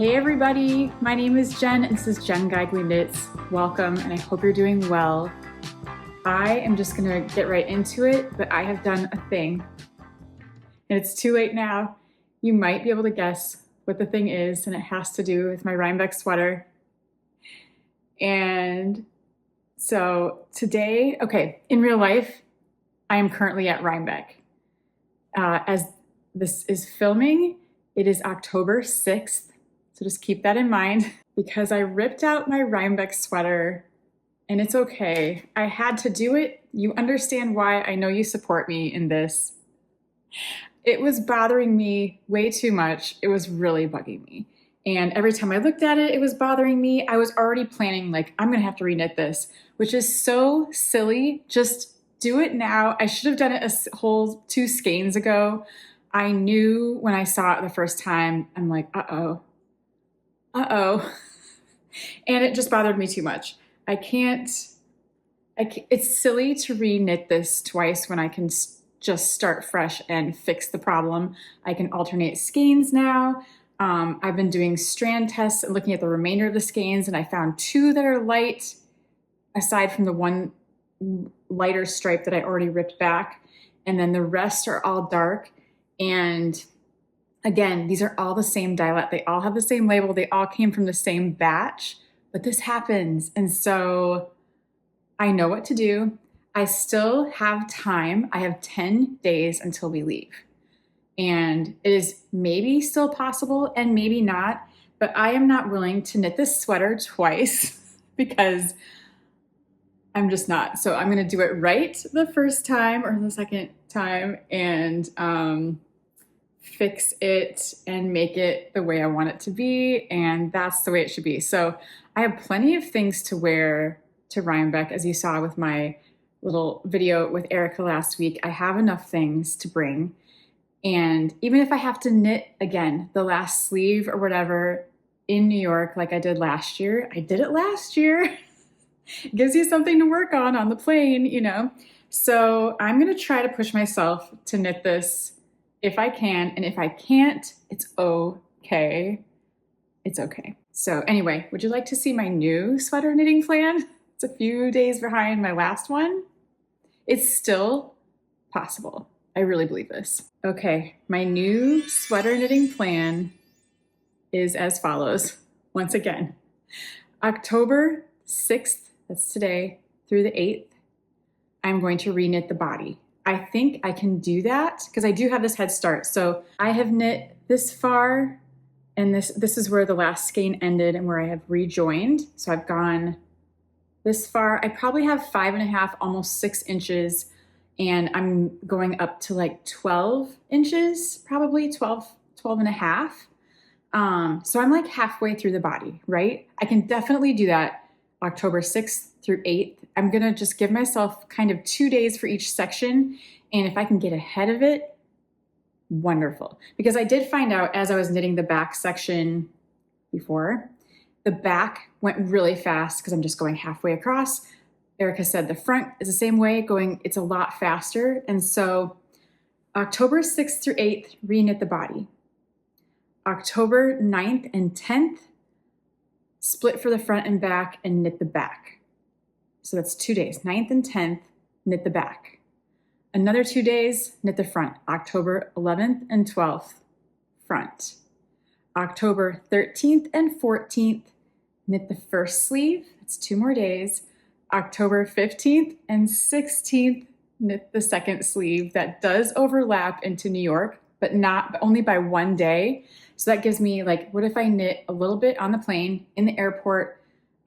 Hey everybody, my name is Jen and this is Jen Geigley Knits. Welcome and I hope you're doing well. I am just gonna get right into it, but I have done a thing and it's too late now. You might be able to guess what the thing is, and it has to do with my Rhinebeck sweater. And so today, in real life, I am currently at Rhinebeck. As this is filming, it is October 6th. So just keep that in mind because I ripped out my Rhinebeck sweater and it's okay. I had to do it. You understand why. I know you support me in this. It was bothering me way too much. It was really bugging me. And every time I looked at it, it was bothering me. I was already planning, like, I'm gonna have to reknit this, which is so silly. Just do it now. I should have done it a whole 2 skeins ago. I knew when I saw it the first time, I'm like, uh-oh. And it just bothered me too much. It's silly to reknit this twice when I can just start fresh and fix the problem. I can alternate skeins now. I've been doing strand tests and looking at the remainder of the skeins, and I found 2 that are light, aside from the one lighter stripe that I already ripped back. And then the rest are all dark. And again, these are all the same dyelet. They all have the same label. They all came from the same batch, but this happens. And so I know what to do. I still have time. I have 10 days until we leave. And it is maybe still possible and maybe not, but I am not willing to knit this sweater twice because I'm just not. So I'm going to do it right the first time or the second time and fix it and make it the way I want it to be. And that's the way it should be. So I have plenty of things to wear to Rhinebeck, as you saw with my little video with Erica last week. I have enough things to bring. And even if I have to knit again, the last sleeve or whatever in New York, like I did last year, I did it last year. It gives you something to work on the plane, you know? So I'm going to try to push myself to knit this if I can. And if I can't, it's okay. It's okay. So anyway, would you like to see my new sweater knitting plan? It's a few days behind my last one. It's still possible. I really believe this. Okay, my new sweater knitting plan is as follows. Once again, October 6th, that's today, through the 8th, I'm going to reknit the body. I think I can do that because I do have this head start. So I have knit this far, and this is where the last skein ended and where I have rejoined. So I've gone this far. I probably have 5.5, almost 6 inches, and I'm going up to like 12 inches, probably 12 and a half. So I'm like halfway through the body, right? I can definitely do that October 6th through 8th. I'm gonna just give myself kind of 2 days for each section. And if I can get ahead of it, wonderful. Because I did find out as I was knitting the back section before, the back went really fast because I'm just going halfway across. Erica said the front is the same way, it's a lot faster. And so October 6th through 8th, reknit the body. October 9th and 10th, split for the front and back and knit the back. So that's 2 days, 9th and 10th, knit the back. Another 2 days, knit the front. October 11th and 12th, front. October 13th and 14th, knit the first sleeve. That's 2 more days. October 15th and 16th, knit the second sleeve. That does overlap into New York, but only by 1 day. So that gives me, like, what if I knit a little bit on the plane, in the airport,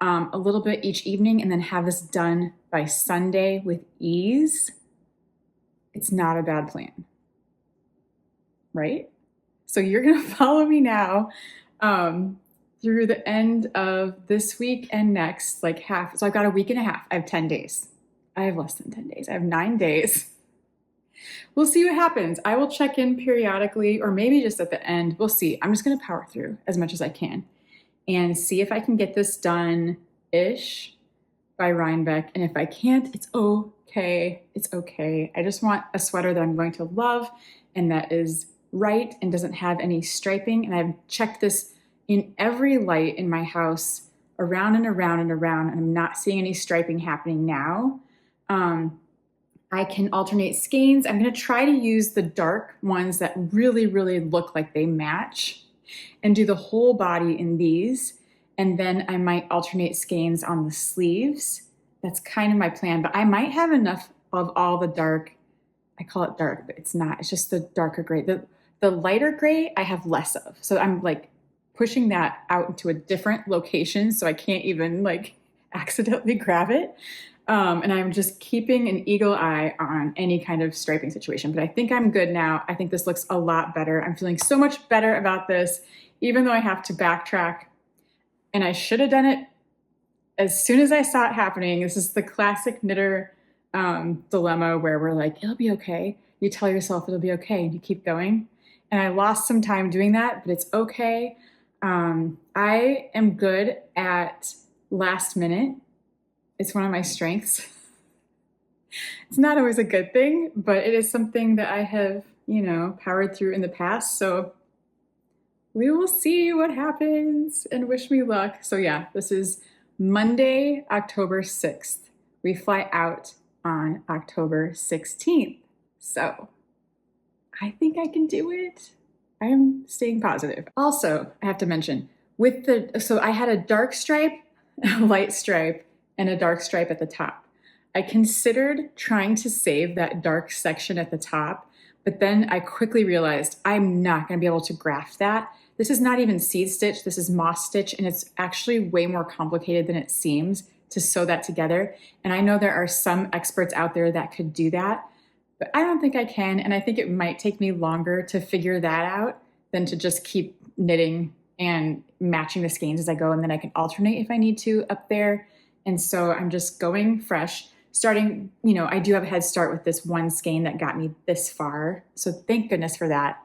a little bit each evening, and then have this done by Sunday with ease? It's not a bad plan, right? So you're gonna follow me now through the end of this week and next, like half. So I've got a week and a half. I have 10 days. I have less than 10 days. I have 9 days. We'll see what happens. I will check in periodically, or maybe just at the end. We'll see. I'm just going to power through as much as I can and see if I can get this done-ish by Rhinebeck. And if I can't, it's okay. It's okay. I just want a sweater that I'm going to love and that is right and doesn't have any striping. And I've checked this in every light in my house, around and around and around, and I'm not seeing any striping happening now. I can alternate skeins. I'm going to try to use the dark ones that really, really look like they match and do the whole body in these. And then I might alternate skeins on the sleeves. That's kind of my plan, but I might have enough of all the dark. I call it dark, but it's not. It's just the darker gray. The lighter gray I have less of. So I'm like pushing that out into a different location so I can't even like accidentally grab it. And I'm just keeping an eagle eye on any kind of striping situation. But I think I'm good now. I think this looks a lot better. I'm feeling so much better about this, even though I have to backtrack. And I should have done it as soon as I saw it happening. This is the classic knitter dilemma where we're like, it'll be okay. You tell yourself it'll be okay and you keep going. And I lost some time doing that, but it's okay. I am good at last minute. It's one of my strengths. It's not always a good thing, but it is something that I have, powered through in the past. So we will see what happens and wish me luck. So yeah, this is Monday, October 6th. We fly out on October 16th. So I think I can do it. I am staying positive. Also, I have to mention, so I had a dark stripe, a light stripe, and a dark stripe at the top. I considered trying to save that dark section at the top, but then I quickly realized I'm not going to be able to graft that. This is not even seed stitch, this is moss stitch, and it's actually way more complicated than it seems to sew that together. And I know there are some experts out there that could do that, but I don't think I can, and I think it might take me longer to figure that out than to just keep knitting and matching the skeins as I go, and then I can alternate if I need to up there. And so I'm just going fresh, starting, I do have a head start with this one skein that got me this far. So thank goodness for that.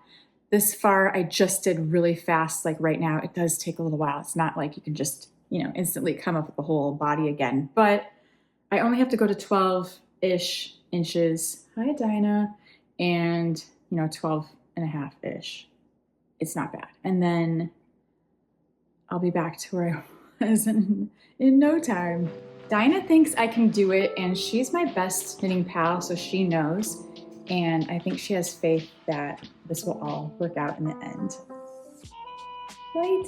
This far, I just did really fast. Like right now, it does take a little while. It's not like you can just, instantly come up with the whole body again. But I only have to go to 12-ish inches. Hi, Dinah. And, 12 and a half-ish. It's not bad. And then I'll be back to where I was in no time. Dinah thinks I can do it, and she's my best knitting pal, so she knows. And I think she has faith that this will all work out in the end. Right?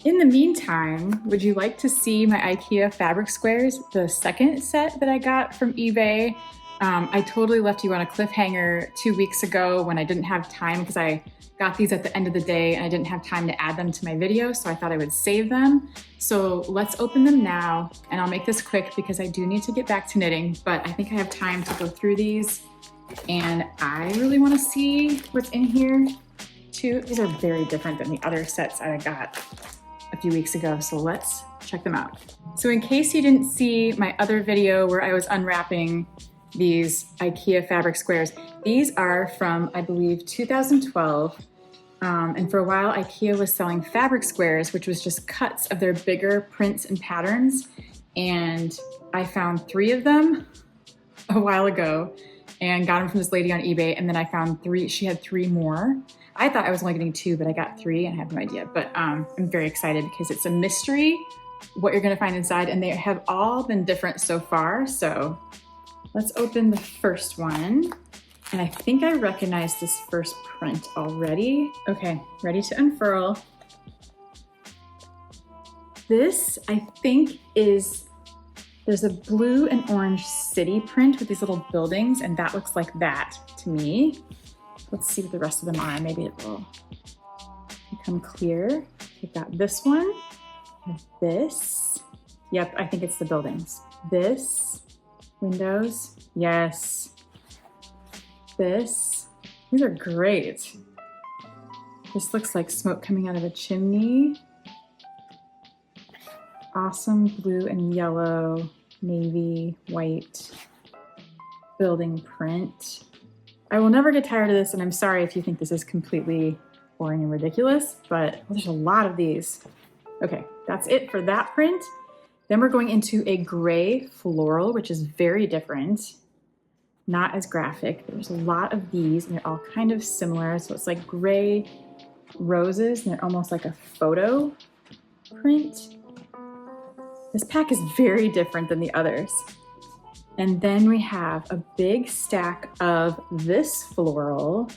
In the meantime, would you like to see my IKEA fabric squares, the second set that I got from eBay? I totally left you on a cliffhanger 2 weeks ago when I didn't have time because I got these at the end of the day and I didn't have time to add them to my video, so I thought I would save them. So let's open them now, and I'll make this quick because I do need to get back to knitting, but I think I have time to go through these, and I really want to see what's in here too. These are very different than the other sets I got a few weeks ago, so let's check them out. So in case you didn't see my other video where I was unwrapping these IKEA fabric squares, these are from, I believe, 2012. And for a while, IKEA was selling fabric squares, which was just cuts of their bigger prints and patterns. And I found 3 of them a while ago and got them from this lady on eBay. And then I found 3, she had 3 more. I thought I was only getting 2, but I got 3 and I have no idea. But I'm very excited because it's a mystery what you're gonna find inside, and they have all been different so far. So let's open the first one. And I think I recognize this first print already. Okay, ready to unfurl. This, I think, there's a blue and orange city print with these little buildings, and that looks like that to me. Let's see what the rest of them are. Maybe it will become clear. We've got this one, and this. Yep, I think it's the buildings. This, windows, yes. This, these are great. This looks like smoke coming out of a chimney. Awesome blue and yellow, navy, white building print. I will never get tired of this, and I'm sorry if you think this is completely boring and ridiculous, but there's a lot of these. Okay, that's it for that print. Then we're going into a gray floral, which is very different. Not as graphic. There's a lot of these, and they're all kind of similar. So it's like gray roses, and they're almost like a photo print. This pack is very different than the others. And then we have a big stack of this floral,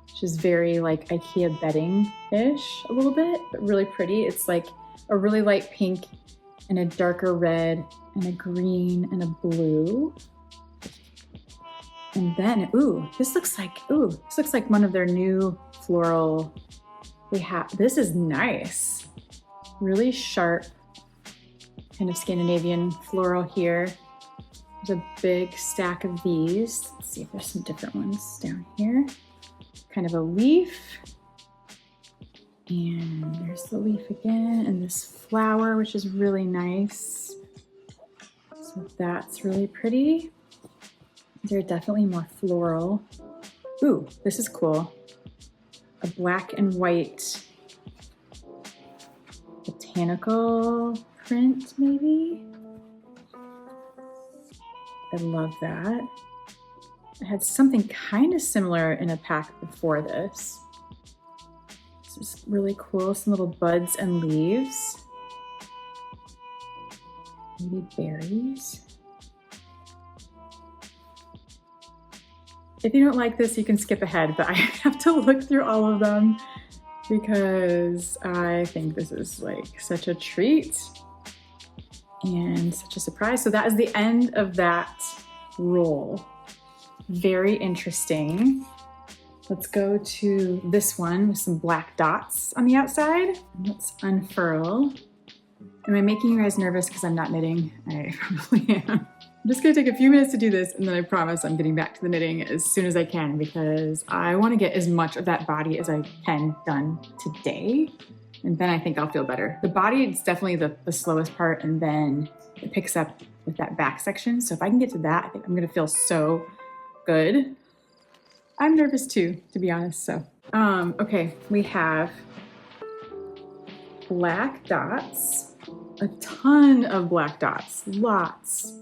which is very like IKEA bedding-ish a little bit, but really pretty. It's like a really light pink and a darker red and a green and a blue. And then, ooh, this looks like one of their new floral. This is nice. Really sharp, kind of Scandinavian floral here. There's a big stack of these. Let's see if there's some different ones down here. Kind of a leaf. And there's the leaf again, and this flower, which is really nice. So that's really pretty. They're definitely more floral. Ooh, this is cool. A black and white botanical print, maybe? I love that. I had something kind of similar in a pack before this. This is really cool. Some little buds and leaves. Maybe berries. If you don't like this, you can skip ahead, but I have to look through all of them because I think this is like such a treat and such a surprise. So that is the end of that roll. Very interesting. Let's go to this one with some black dots on the outside. Let's unfurl. Am I making you guys nervous because I'm not knitting? I probably am. I'm just gonna take a few minutes to do this, and then I promise I'm getting back to the knitting as soon as I can because I wanna get as much of that body as I can done today. And then I think I'll feel better. The body is definitely the slowest part, and then it picks up with that back section. So if I can get to that, I think I'm gonna feel so good. I'm nervous too, to be honest, so. Okay, we have black dots, a ton of black dots, lots.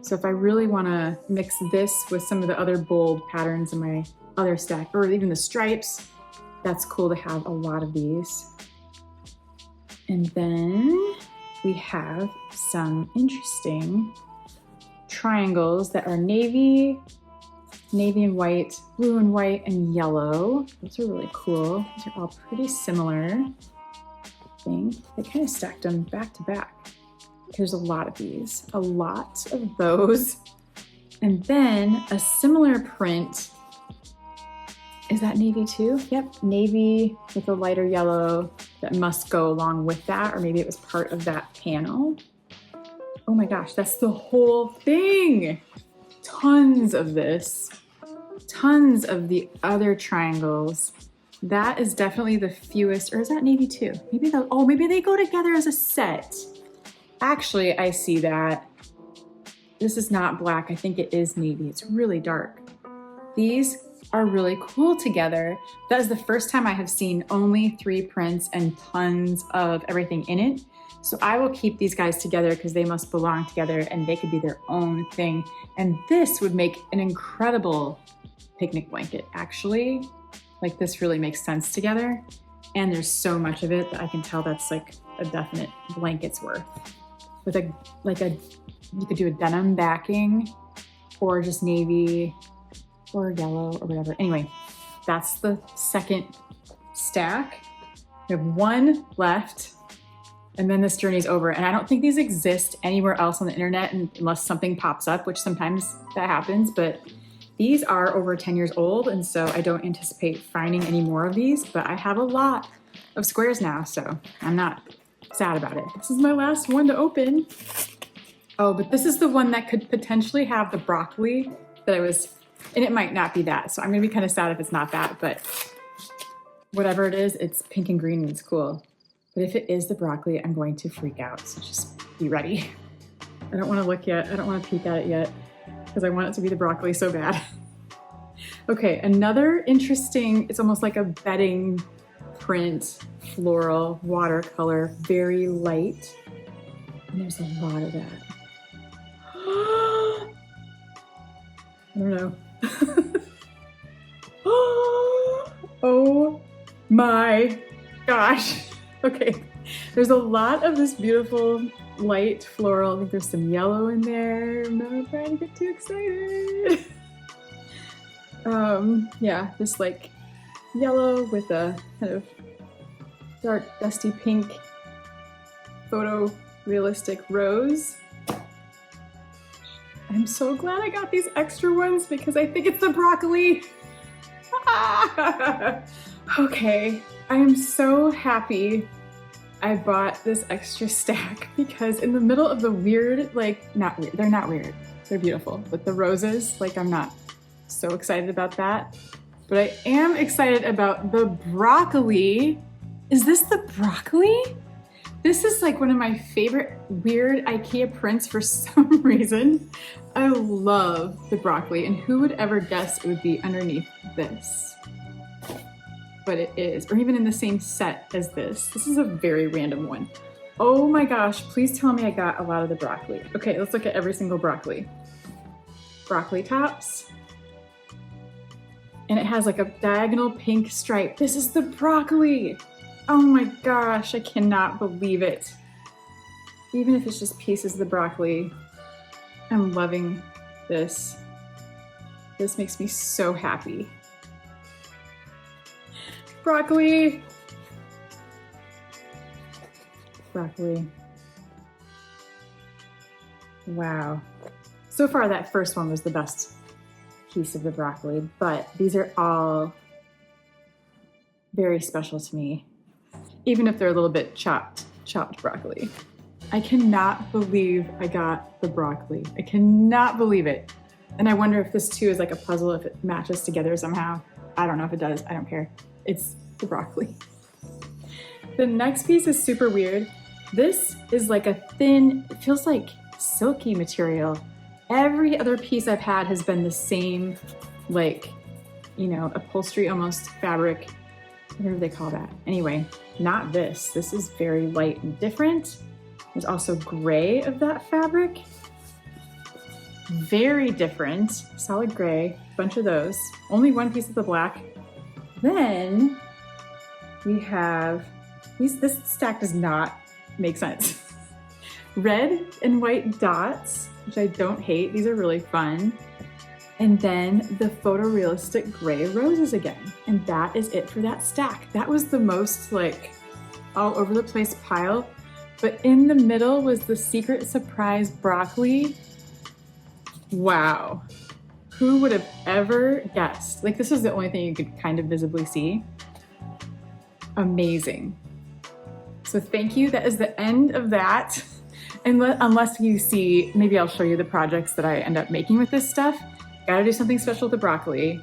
So if I really wanna mix this with some of the other bold patterns in my other stack, or even the stripes, that's cool to have a lot of these. And then we have some interesting triangles that are navy and white, blue and white, and yellow. Those are really cool. These are all pretty similar, I think. They kind of stacked them back to back. There's a lot of these, a lot of those. And then a similar print. Is that navy too? Yep, navy with a lighter yellow that must go along with that, or maybe it was part of that panel. Oh my gosh, that's the whole thing. Tons of this, tons of the other triangles. That is definitely the fewest, or is that navy too? Maybe maybe they go together as a set. Actually, I see that. This is not black, I think it is navy. It's really dark. These are really cool together. That is the first time I have seen only 3 prints and tons of everything in it. So I will keep these guys together because they must belong together and they could be their own thing. And this would make an incredible picnic blanket, actually. Like this really makes sense together. And there's so much of it that I can tell that's like a definite blanket's worth. With you could do a denim backing or just navy or yellow or whatever. Anyway, that's the second stack. We have 1 left. And then this journey's over. And I don't think these exist anywhere else on the internet unless something pops up, which sometimes that happens, but these are over 10 years old. And so I don't anticipate finding any more of these, but I have a lot of squares now, so I'm not sad about it. This is my last one to open. Oh, but this is the one that could potentially have the broccoli and it might not be that. So I'm gonna be kind of sad if it's not that, but whatever it is, it's pink and green and it's cool. But if it is the broccoli, I'm going to freak out. So just be ready. I don't want to look yet. I don't want to peek at it yet because I want it to be the broccoli so bad. Okay, another interesting, it's almost like a bedding print, floral, watercolor, very light. And there's a lot of that. I don't know. Oh my gosh. Okay, there's a lot of this beautiful light floral. I think there's some yellow in there. I'm not trying to get too excited. Yeah, this like yellow with a kind of dark dusty pink photo realistic rose. I'm so glad I got these extra ones because I think it's the broccoli. Okay, I am so happy I bought this extra stack because in the middle of the weird, like, not weird, they're not weird, they're beautiful, but the roses, like, I'm not so excited about that. But I am excited about the broccoli. Is this the broccoli? This is like one of my favorite weird IKEA prints for some reason. I love the broccoli, and who would ever guess it would be underneath this? But it is, or even in the same set as this. This is a very random one. Oh my gosh, please tell me I got a lot of the broccoli. Okay, let's look at every single broccoli. Broccoli tops. And it has like a diagonal pink stripe. This is the broccoli. Oh my gosh, I cannot believe it. Even if it's just pieces of the broccoli, I'm loving this. This makes me so happy. Broccoli. Broccoli. Wow. So far that first one was the best piece of the broccoli, but these are all very special to me, even if they're a little bit chopped broccoli. I cannot believe I got the broccoli. I cannot believe it. And I wonder if this too is like a puzzle, if it matches together somehow. I don't know if it does, I don't care. It's the broccoli. The next piece is super weird. This is like a thin, it feels like silky material. Every other piece I've had has been the same, like, you know, upholstery almost fabric. Whatever they call that. Anyway, not this. This is very light and different. There's also gray of that fabric. Very different. Solid gray, bunch of those. Only one piece of the black. Then we have this stack does not make sense. Red and white dots, which I don't hate. These are really fun. And then the photorealistic gray roses again. And that is it for that stack. That was the most like all over the place pile. But in the middle was the secret surprise broccoli. Wow. Who would have ever guessed? Like, this is the only thing you could kind of visibly see. Amazing. So thank you. That is the end of that. And unless you see, maybe I'll show you the projects that I end up making with this stuff. Gotta do something special with the broccoli.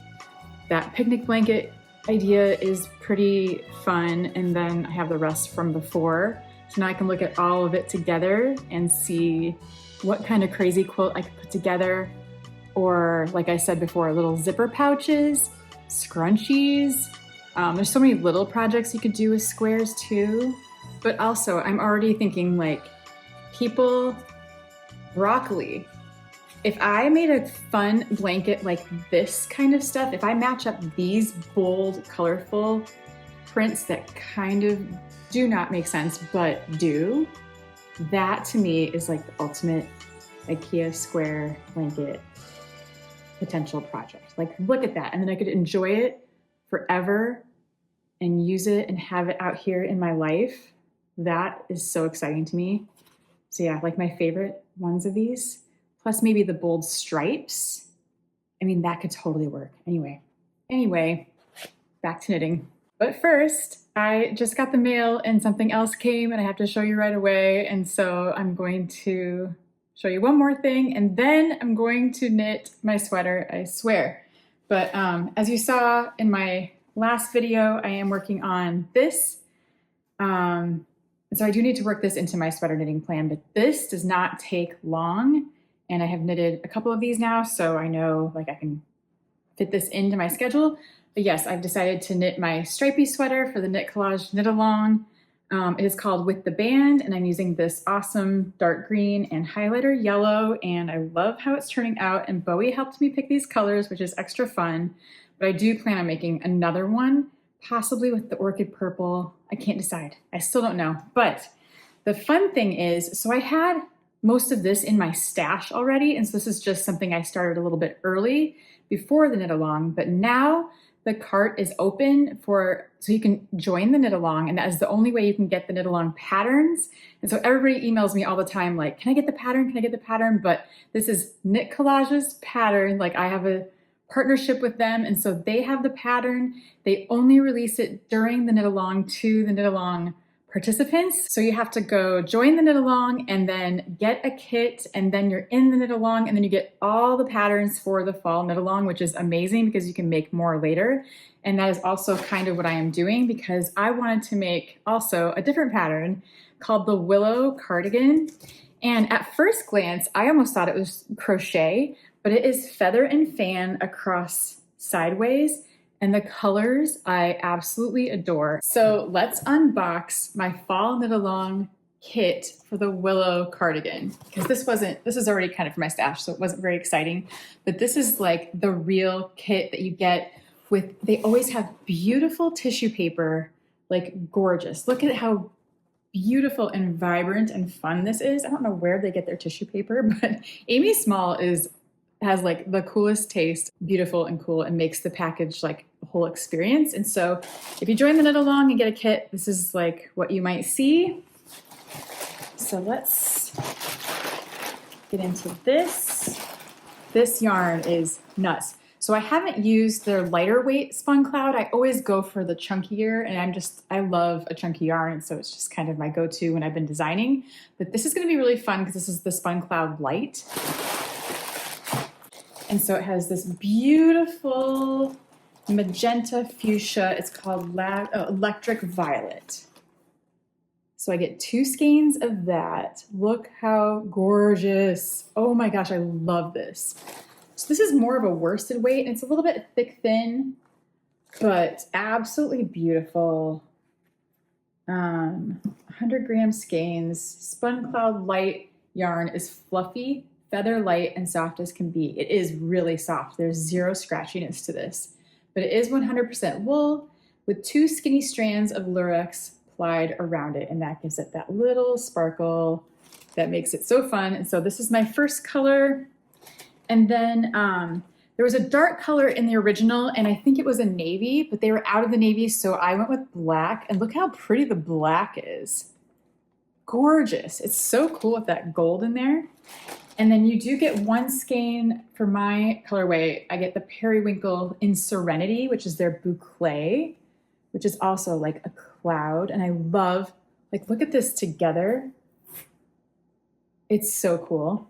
That picnic blanket idea is pretty fun. And then I have the rest from before. So now I can look at all of it together and see what kind of crazy quilt I could put together. Or like I said before, little zipper pouches, scrunchies. There's so many little projects you could do with squares too. But also I'm already thinking like people, broccoli. If I made a fun blanket like this kind of stuff, if I match up these bold, colorful prints that kind of do not make sense, but do, that to me is like the ultimate IKEA square blanket potential project. Like, look at that. And then I could enjoy it forever and use it and have it out here in my life. That is so exciting to me. So yeah, like my favorite ones of these, plus maybe the bold stripes. I mean, that could totally work. Anyway, back to knitting. But first, I just got the mail and something else came and I have to show you right away. And so I'm going to show you one more thing and then I'm going to knit my sweater, I swear. But as you saw in my last video, I am working on this. So I do need to work this into my sweater knitting plan, but this does not take long. And I have knitted a couple of these now, so I know like I can fit this into my schedule. But yes, I've decided to knit my stripy sweater for the Knit Collage Knit-Along. It is called With the Band, and I'm using this awesome dark green and highlighter yellow, and I love how it's turning out. And Bowie helped me pick these colors, which is extra fun. But I do plan on making another one, possibly with the orchid purple. I can't decide. I still don't know. But the fun thing is, so I had most of this in my stash already. And so this is just something I started a little bit early before the knit along, but now the cart is open so you can join the knit along, and that is the only way you can get the knit along patterns. And so everybody emails me all the time, like, can I get the pattern? Can I get the pattern? But this is Knit Collage's pattern. Like, I have a partnership with them, and so they have the pattern. They only release it during the knit along to the knit along participants. So you have to go join the knit along and then get a kit, and then you're in the knit along, and then you get all the patterns for the fall knit along, which is amazing because you can make more later. And that is also kind of what I am doing, because I wanted to make also a different pattern called the Willow Cardigan. And at first glance, I almost thought it was crochet, but it is feather and fan across sideways. And the colors I absolutely adore. So let's unbox my fall knit along kit for the Willow cardigan, because this is already kind of for my stash, so it wasn't very exciting. But this is like the real kit that you get with, they always have beautiful tissue paper, like gorgeous. Look at how beautiful and vibrant and fun this is. I don't know where they get their tissue paper, but Amy Small has like the coolest taste, beautiful and cool, and makes the package like a whole experience. And so if you join the knit along and get a kit, this is like what you might see. So let's get into this. This yarn is nuts. So I haven't used their lighter weight Spun Cloud. I always go for the chunkier, and I love a chunky yarn. So it's just kind of my go-to when I've been designing. But this is gonna be really fun because this is the Spun Cloud Light. And so it has this beautiful magenta fuchsia. It's called Electric Violet. So I get 2 skeins of that. Look how gorgeous. Oh my gosh, I love this. So this is more of a worsted weight, and it's a little bit thick thin, but absolutely beautiful. 100 gram skeins. Spun Cloud Light yarn is fluffy, feather light, and soft as can be. It is really soft. There's zero scratchiness to this, but it is 100% wool with 2 skinny strands of lurex applied around it, and that gives it that little sparkle that makes it so fun. And so this is my first color. And then there was a dark color in the original, and I think it was a navy, but they were out of the navy, so I went with black, and look how pretty the black is. Gorgeous. It's so cool with that gold in there. And then you do get 1 skein for my colorway. I get the Periwinkle in Serenity, which is their boucle, which is also like a cloud. And I love, like, look at this together. It's so cool.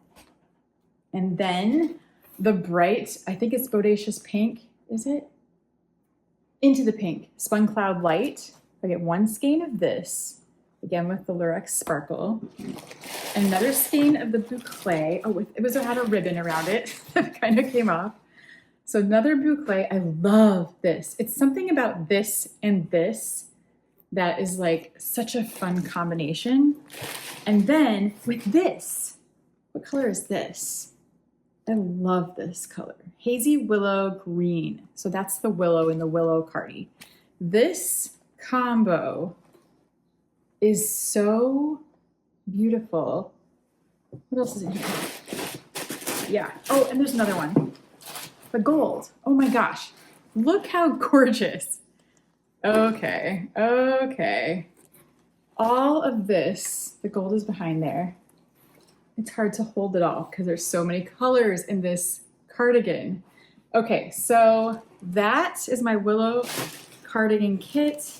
And then the bright, I think it's Bodacious Pink, is it? Into the Pink, Spun Cloud Light. I get 1 skein of this, again with the lurex sparkle. Another skein of the boucle. Oh, it had a ribbon around it that kind of came off. So another boucle. I love this. It's something about this and this that is like such a fun combination. And then with this, what color is this? I love this color. Hazy Willow Green. So that's the willow in the Willow Cardi. This combo is so beautiful. What else is in here? Yeah. Oh, and there's another one. The gold. Oh my gosh. Look how gorgeous. Okay. Okay. All of this, the gold is behind there. It's hard to hold it all because there's so many colors in this cardigan. Okay, so that is my Willow cardigan kit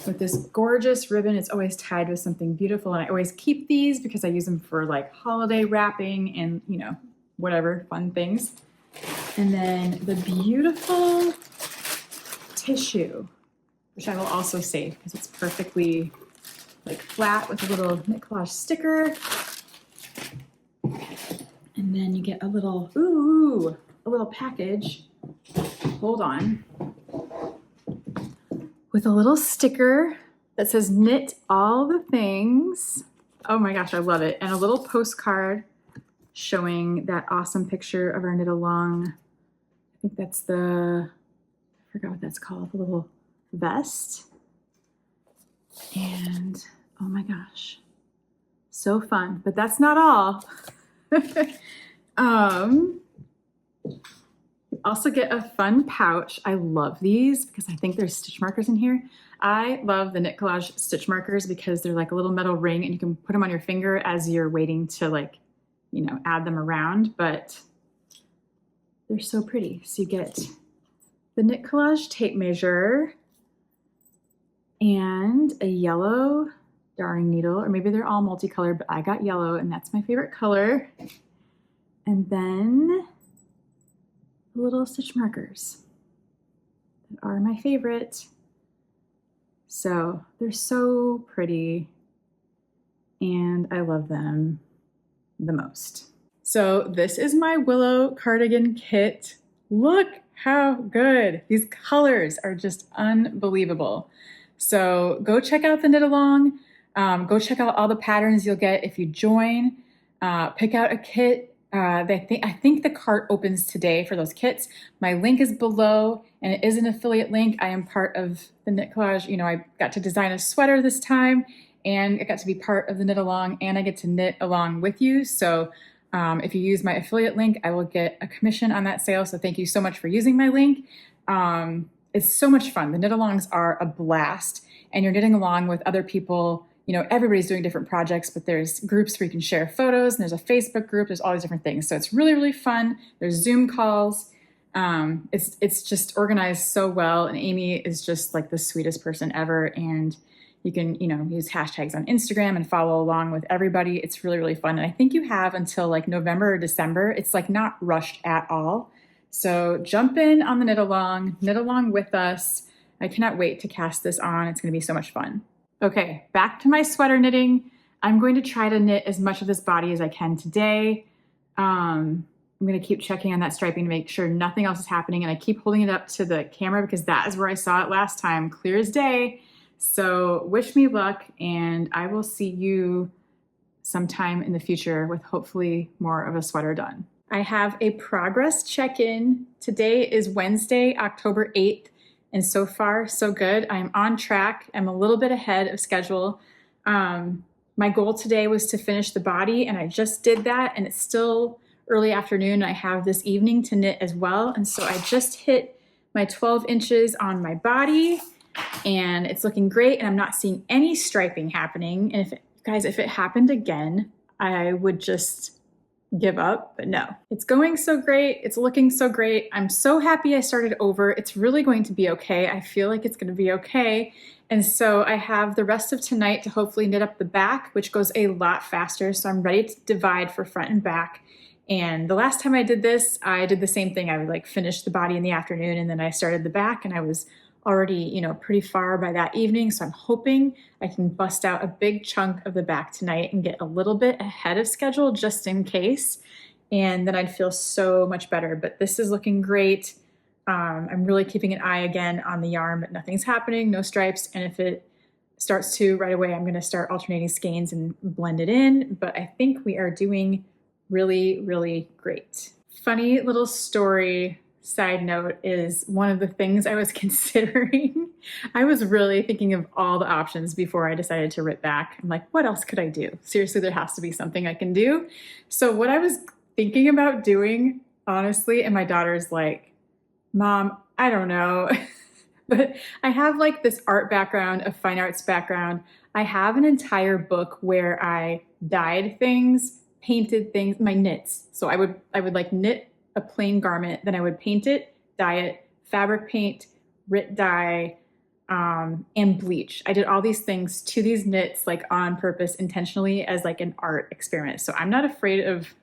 with this gorgeous ribbon. It's always tied with something beautiful, and I always keep these because I use them for like holiday wrapping and, you know, whatever fun things. And then the beautiful tissue, which I will also save because it's perfectly like flat with a little Knit Collage sticker. And then you get a little package. Hold on. With a little sticker that says knit all the things. Oh my gosh, I love it. And a little postcard showing that awesome picture of our knit along. I think that's I forgot what that's called. The little vest. And oh my gosh, so fun. But that's not all. Also get a fun pouch. I love these because I think there's stitch markers in here. I love the Knit Collage stitch markers because they're like a little metal ring and you can put them on your finger as you're waiting to, like, you know, add them around, but they're so pretty. So you get the Knit Collage tape measure and a yellow darning needle, or maybe they're all multicolored, but I got yellow and that's my favorite color. And then little stitch markers that are my favorite. So they're so pretty and I love them the most. So this is my willow cardigan kit. Look how good. These colors are just unbelievable. So go check out the Knit Along. Go check out all the patterns you'll get if you join. Pick out a kit. I think the cart opens today for those kits. My link is below and it is an affiliate link. I am part of the Knit Collage. You know, I got to design a sweater this time and I got to be part of the Knit Along and I get to knit along with you. So if you use my affiliate link, I will get a commission on that sale. So thank you so much for using my link. It's so much fun. The Knit Alongs are a blast and you're knitting along with other people. You know, everybody's doing different projects, but there's groups where you can share photos and there's a Facebook group. There's all these different things. So it's really, really fun. There's Zoom calls. It's just organized so well. And Amy is just like the sweetest person ever. And you can, you know, use hashtags on Instagram and follow along with everybody. It's really, really fun. And I think you have until like November or December. It's like not rushed at all. So jump in on the knit along with us. I cannot wait to cast this on. It's going to be so much fun. Okay, back to my sweater knitting. I'm going to try to knit as much of this body as I can today. I'm going to keep checking on that striping to make sure nothing else is happening. And I keep holding it up to the camera because that is where I saw it last time, clear as day. So wish me luck and I will see you sometime in the future with hopefully more of a sweater done. I have a progress check-in. Today is Wednesday, October 8th. And so far, so good. I'm on track. I'm a little bit ahead of schedule. My goal today was to finish the body, and I just did that, and it's still early afternoon. I have this evening to knit as well, and so I just hit my 12 inches on my body, and it's looking great, and I'm not seeing any striping happening. And if it happened again, I would just give up, but no. It's going so great. It's looking so great. I'm so happy I started over. It's really going to be okay. I feel like it's going to be okay. And so I have the rest of tonight to hopefully knit up the back, which goes a lot faster. So I'm ready to divide for front and back. And the last time I did this, I did the same thing. I would like finish the body in the afternoon and then I started the back and I was already, you know, pretty far by that evening. So I'm hoping I can bust out a big chunk of the back tonight and get a little bit ahead of schedule just in case. And then I'd feel so much better, but this is looking great. I'm really keeping an eye again on the yarn, but nothing's happening, no stripes. And if it starts to right away, I'm going to start alternating skeins and blend it in. But I think we are doing really, really great. Funny little story. Side note is one of the things I was considering. I was really thinking of all the options before I decided to rip back. I'm like, what else could I do? Seriously, there has to be something I can do. So what I was thinking about doing, honestly, and my daughter's like, Mom, I don't know. But I have like this art background, a fine arts background. I have an entire book where I dyed things, painted things, my knits. So I would like knit a plain garment, then I would paint it, dye it, fabric paint, Rit dye, and bleach. I did all these things to these knits like on purpose, intentionally as like an art experiment. So I'm not afraid of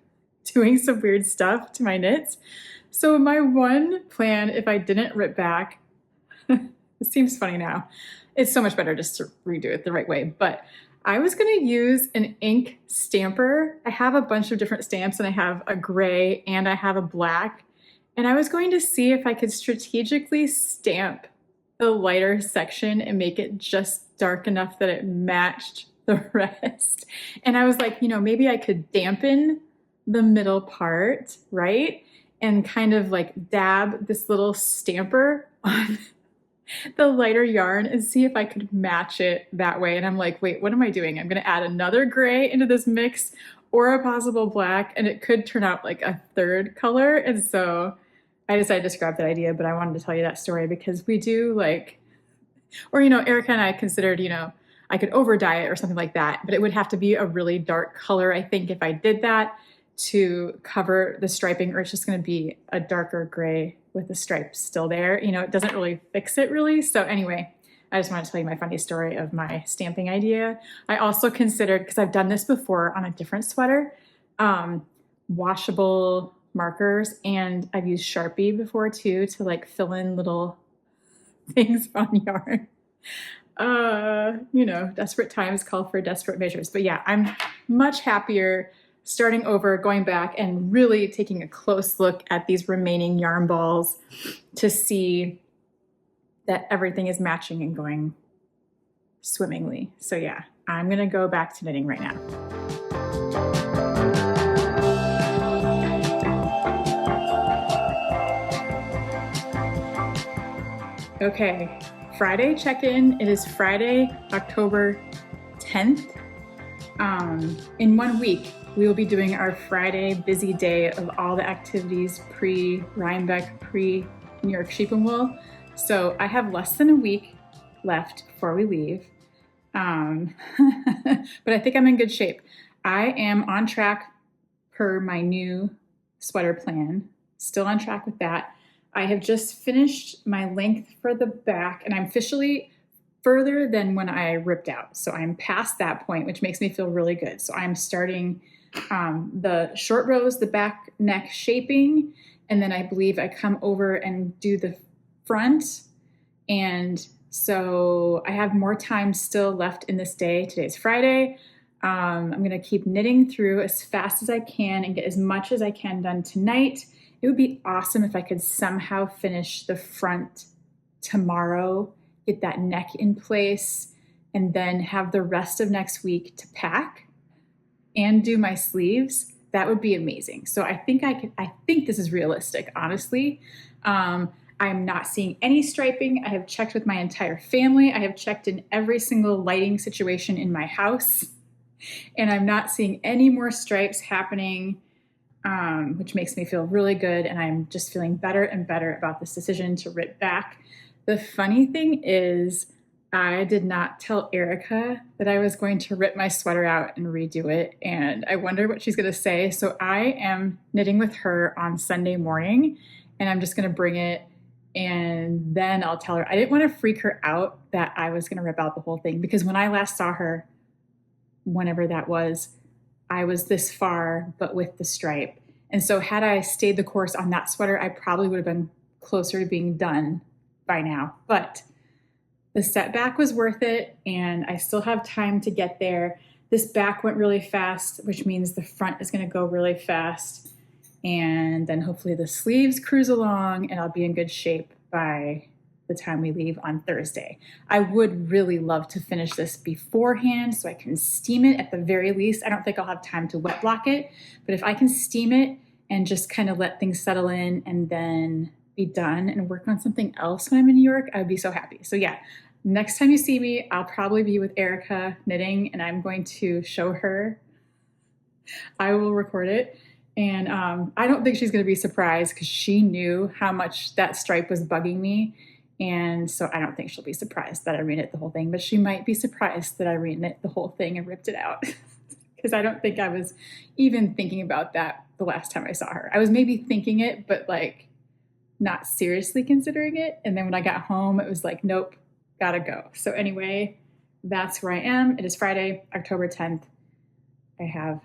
doing some weird stuff to my knits. So my one plan, if I didn't rip back, it seems funny now. It's so much better just to redo it the right way. But I was going to use an ink stamper. I have a bunch of different stamps and I have a gray and I have a black. And I was going to see if I could strategically stamp the lighter section and make it just dark enough that it matched the rest. And I was like, you know, maybe I could dampen the middle part, right? And kind of like dab this little stamper on the lighter yarn and see if I could match it that way. And I'm like, wait, what am I doing? I'm going to add another gray into this mix or a possible black, and it could turn out like a third color. And so I decided to scrap that idea, but I wanted to tell you that story because we do like, or, Erica and I considered, I could over dye it or something like that, but it would have to be a really dark color, I think, if I did that to cover the striping, or it's just going to be a darker gray with the stripes still there. It doesn't really fix it really. So anyway, I just want to tell you my funny story of my stamping idea. I also considered, because I've done this before on a different sweater, washable markers, and I've used Sharpie before too to like fill in little things on yarn. Desperate times call for desperate measures. But yeah, I'm much happier starting over, going back and really taking a close look at these remaining yarn balls to see that everything is matching and going swimmingly. So yeah, I'm gonna go back to knitting right now. Okay, Friday check-in. It is Friday, October 10th. In 1 week, we will be doing our Friday busy day of all the activities pre-Rhinebeck, pre-New York Sheep and Wool. So I have less than a week left before we leave. But I think I'm in good shape. I am on track per my new sweater plan. Still on track with that. I have just finished my length for the back, and I'm officially further than when I ripped out. So I'm past that point, which makes me feel really good. So I'm starting the short rows, the back neck shaping, and then I believe I come over and do the front. And so I have more time still left in this day. Today's Friday. I'm going to keep knitting through as fast as I can and get as much as I can done tonight. It would be awesome if I could somehow finish the front tomorrow, get that neck in place, and then have the rest of next week to pack and do my sleeves. That would be amazing. So I think I think this is realistic, honestly. I'm not seeing any striping. I have checked with my entire family. I have checked in every single lighting situation in my house, and I'm not seeing any more stripes happening, which makes me feel really good. And I'm just feeling better and better about this decision to rip back. The funny thing is, I did not tell Erica that I was going to rip my sweater out and redo it, and I wonder what she's going to say. So I am knitting with her on Sunday morning, and I'm just going to bring it, and then I'll tell her. I didn't want to freak her out that I was going to rip out the whole thing, because when I last saw her, whenever that was, I was this far, but with the stripe. And so had I stayed the course on that sweater, I probably would have been closer to being done by now. But the setback was worth it, and I still have time to get there. This back went really fast, which means the front is going to go really fast. And then hopefully the sleeves cruise along, and I'll be in good shape by the time we leave on Thursday. I would really love to finish this beforehand so I can steam it at the very least. I don't think I'll have time to wet block it, but if I can steam it and just kind of let things settle in and then be done and work on something else when I'm in New York, I would be so happy. So yeah, next time you see me, I'll probably be with Erica knitting, and I'm going to show her. I will record it. And I don't think she's going to be surprised, because she knew how much that stripe was bugging me. And so I don't think she'll be surprised that I reknit the whole thing, but she might be surprised that I reknit the whole thing and ripped it out, because I don't think I was even thinking about that the last time I saw her. I was maybe thinking it, but like not seriously considering it. And then when I got home, it was like, nope, gotta go. So anyway, that's where I am. It is Friday, October 10th. I have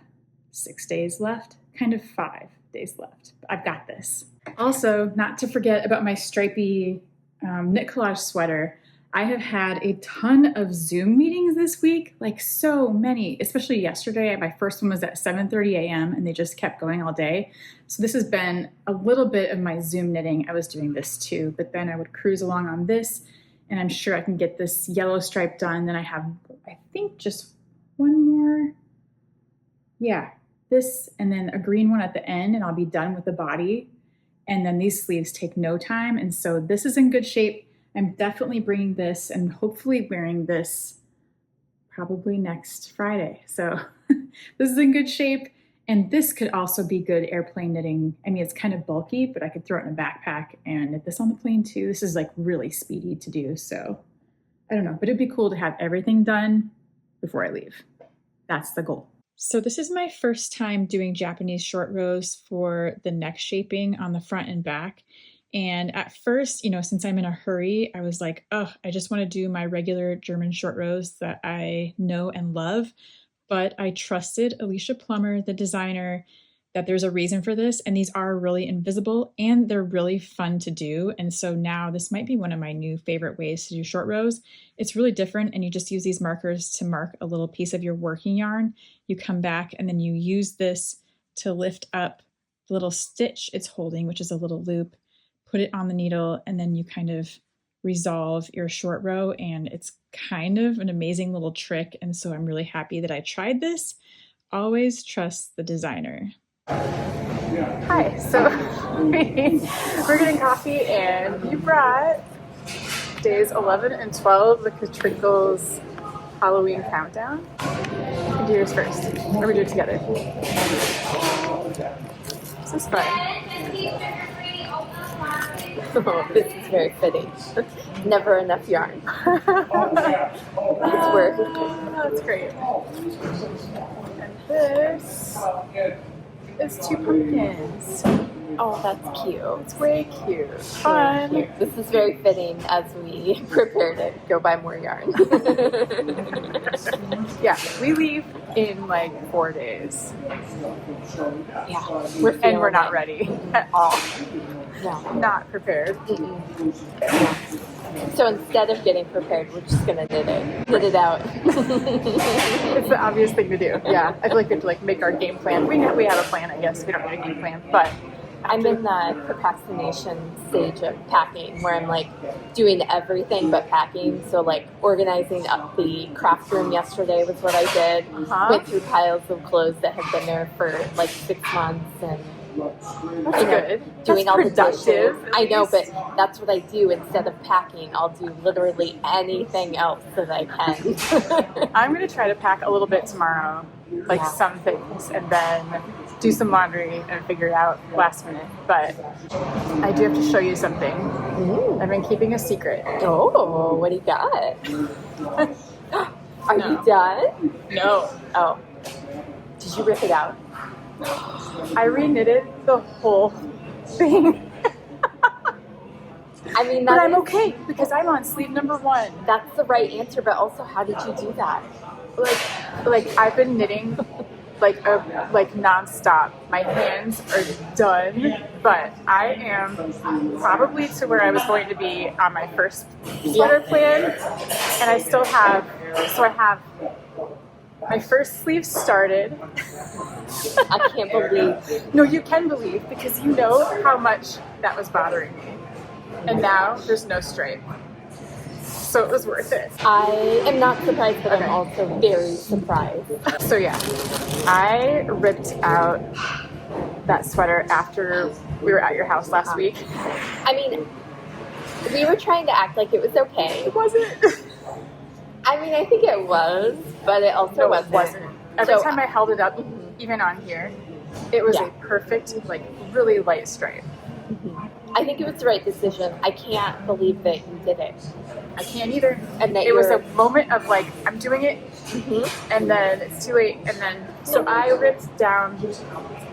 6 days left, kind of 5 days left. I've got this. Also, not to forget about my stripy Knit Collage sweater. I have had a ton of Zoom meetings this week, like so many, especially yesterday. My first one was at 7:30 a.m. and they just kept going all day. So this has been a little bit of my Zoom knitting. I was doing this too, but then I would cruise along on this, and I'm sure I can get this yellow stripe done. Then I have, I think, just one more. Yeah, this and then a green one at the end, and I'll be done with the body. And then these sleeves take no time. And so this is in good shape. I'm definitely bringing this and hopefully wearing this probably next Friday. So this is in good shape. And this could also be good airplane knitting. I mean, it's kind of bulky, but I could throw it in a backpack and knit this on the plane too. This is like really speedy to do. So I don't know, but it'd be cool to have everything done before I leave. That's the goal. So this is my first time doing Japanese short rows for the neck shaping on the front and back. And at first, you know, since I'm in a hurry, I was like, oh, I just want to do my regular German short rows that I know and love. But I trusted Alicia Plummer, the designer, that there's a reason for this. And these are really invisible and they're really fun to do. And so now this might be one of my new favorite ways to do short rows. It's really different. And you just use these markers to mark a little piece of your working yarn. You come back and then you use this to lift up the little stitch it's holding, which is a little loop, put it on the needle, and then you kind of resolve your short row. And it's kind of an amazing little trick. And so I'm really happy that I tried this. Always trust the designer. Hi, so we're getting coffee and you brought days 11 and 12, the Katrinkles Halloween countdown. You can do yours first, or we do it together. This is fun. Oh, this is very fitting. Never enough yarn. It's work. That's great. And this is 2 pumpkins. Oh, that's cute. It's way cute. Fun. Cute. This is very fitting as we prepare to go buy more yarn. Yeah, we leave in like 4 days. Yeah, we're not ready at all. No. Not prepared. Yeah. So instead of getting prepared, we're just gonna knit it out. It's the obvious thing to do. Yeah, I feel like we have to like make our game plan. We have a plan, I guess. We don't need a game plan, but I'm in the procrastination stage of packing where I'm like doing everything but packing. So like organizing up the craft room yesterday was what I did. Went through piles of clothes that had been there for like 6 months and that's good. Doing that's all productive, the dishes. I know, but that's what I do. Instead of packing, I'll do literally anything else that I can. I'm going to try to pack a little bit tomorrow, like some things, and then do some laundry and figure it out last minute. But I do have to show you something. I've been keeping a secret. Oh, what do you got? Are you done? No. Oh. Did you rip it out? I re-knitted the whole thing. I mean, but I'm okay because I'm on sleeve number 1. That's the right answer, but also, how did you do that? Like I've been knitting like nonstop. My hands are done, but I am probably to where I was going to be on my first sweater plan, and I still have. So I have my first sleeve started. I can't believe. No, you can believe because you know how much that was bothering me. And now there's no stripe. So it was worth it. I am not surprised, but I'm also very surprised. So yeah, I ripped out that sweater after we were at your house last week. I mean, we were trying to act like it was okay. It wasn't. I mean, I think it was, but it also wasn't. Every time I held it up, even on here, it was a perfect, like, really light stripe. I think it was the right decision. I can't believe that you did it. I can't either. And that it was a moment of like, I'm doing it, and then it's too late, and then, so I ripped down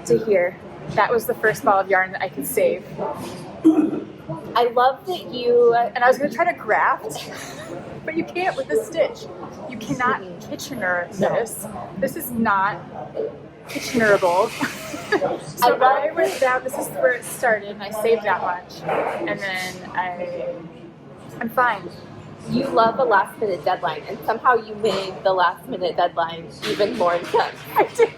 to here. That was the first ball of yarn that I could save. I love that you... And I was going to try to graft, but you can't with this stitch. You cannot Kitchener this. This is not Kitchenerable. So I ripped out, this is where it started, and I saved that much. And then I'm fine. You love a last minute deadline, and somehow you made the last minute deadline even more intense. I did.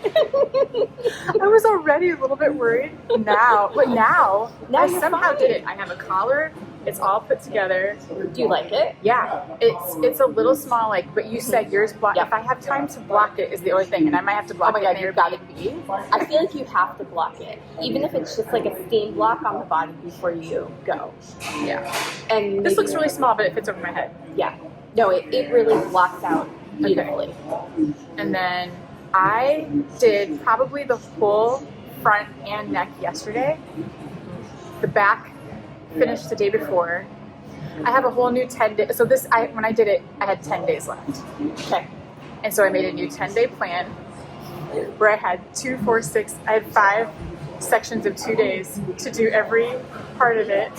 I was already a little bit worried now, but now I somehow did it. I have a collar It's all put together. Do you like it? Yeah, it's a little small, like, but you said yours block. Yeah. If I have time to block it is the only thing, and I might have to block Oh my it God, in you've got Airbnb. I feel like you have to block it, even if it's just like a stain block on the body before you go. Yeah. And This looks maybe- really small, but it fits over my head. Yeah. No, it really blocks out beautifully. Okay. And then I did probably the whole front and neck yesterday. The back finished the day before. I have a whole new 10 days. So when I did it, I had 10 days left. Okay. And so I made a new 10-day plan where I had 2, 4, 6, I had 5 sections of 2 days to do every part of it.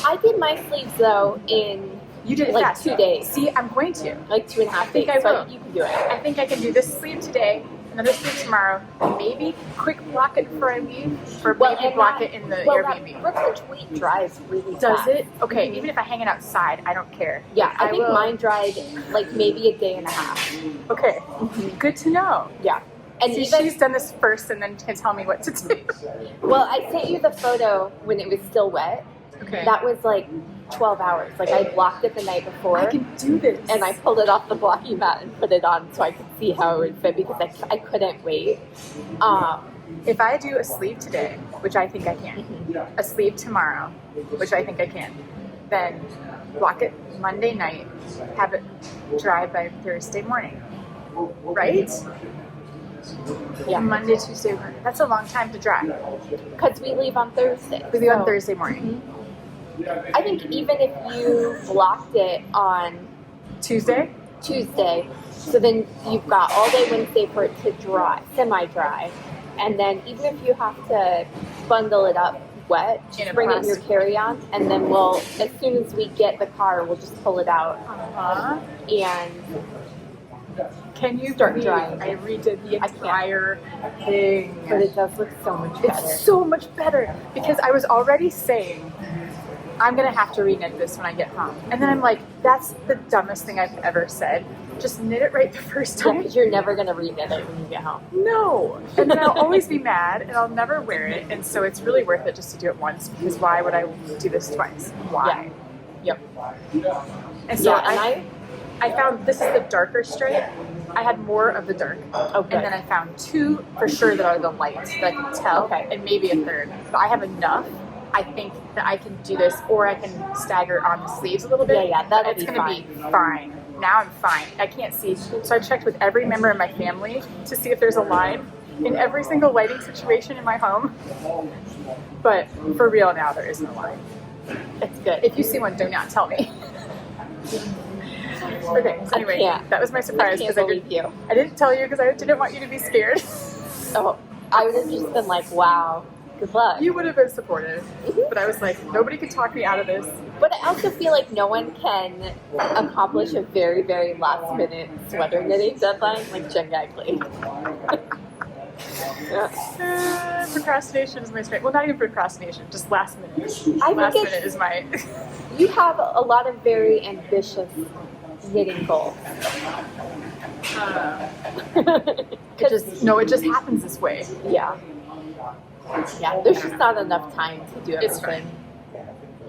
I did my sleeves though in You did it like fast. 2 days. See, I'm going to. Like 2.5 I think days. I So will. you can do it. I think I can do this sleeve today, another sleeve tomorrow, and maybe quick block it before I leave, or maybe block it in the Airbnb. That Brooklyn tweed dries really Does fast. it? Okay, even if I hang it outside, I don't care. Yeah, I think will. mine dried like maybe a day and a half. Okay, good to know. Yeah. And See, even, she's done this first and then can tell me what to do. well, I sent you the photo when it was still wet. Okay. That was like 12 hours. Like I blocked it the night before. I can do this. And I pulled it off the blocking mat and put it on so I could see how it would fit because I couldn't wait. If I do a sleeve today, which I think I can, a sleeve tomorrow, which I think I can, then block it Monday night, have it dry by Thursday morning. Right? Yeah. Monday, Tuesday, Wednesday. That's a long time to dry. Because we leave on Thursday. We leave on So Thursday morning. I think even if you blocked it on Tuesday? Tuesday, so then you've got all day Wednesday for it to dry, semi-dry. And then even if you have to bundle it up wet, In a just bring it in your plastic. carry-on, and then as soon as we get the car, we'll just pull it out. And Can you Start believe drying. I redid the I can't. entire thing. but it does look so much better. It's so much better because I was already saying I'm gonna have to re-knit this when I get home, and then I'm like, that's the dumbest thing I've ever said. Just knit it right the first Yeah, time. because you're never going to reknit it when you get home. No, and then I'll always be mad, and I'll never wear it, and so it's really worth it just to do it once because why would I do this twice? Why? Yep. And so Yeah, and I found this is the darker stripe. I had more of the dark. Oh, good. And then I found 2 for sure that are the light that I can tell. Okay. And maybe a third. But I have enough. I think that I can do this, or I can stagger on the sleeves a little bit. Yeah, that'll It's be gonna be fine. Now I'm fine. I can't see. So I checked with every member of my family to see if there's a line in every single lighting situation in my home. But for real now, there is no line. It's good. If you see one, do not tell me. Okay, so anyway, can't. that was my I surprise can't because I believe you. didn't tell you because I didn't want you to be scared. Oh, I would have just been like, wow, good luck. You would have been supportive, but I was like, nobody could talk me out of this. But I also feel like no one can accomplish a very, very last minute sweater knitting deadline like Jen Geigley. Procrastination is my strength. Well, not even procrastination, just last minute. I Last think minute is my. you have a lot of very ambitious knitting goals. It just happens this way. Yeah. Yeah, there's just not enough time to do It's everything.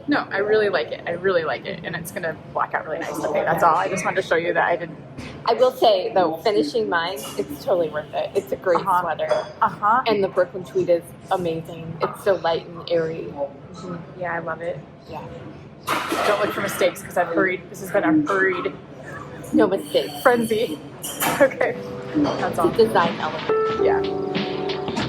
No, I really like it. I really like it, and it's gonna block out really nice. Okay, that's all. I just wanted to show you that I didn't. I will say, though, finishing mine, it's totally worth it. It's a great sweater. And the Brooklyn tweed is amazing. It's so light and airy. Yeah, I love it. Yeah. Don't look for mistakes because I've hurried. This has been a hurried No mistakes. frenzy. Okay, that's all. It's a design element. Yeah.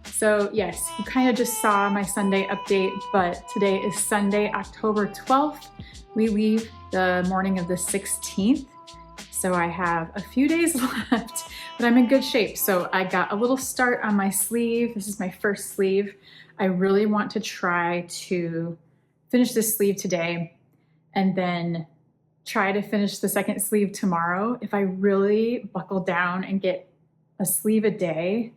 So yes, you kind of just saw my Sunday update, but today is Sunday, October 12th. We leave the morning of the 16th. So I have a few days left, but I'm in good shape. So I got a little start on my sleeve. This is my first sleeve. I really want to try to finish this sleeve today and then try to finish the second sleeve tomorrow. If I really buckle down and get a sleeve a day,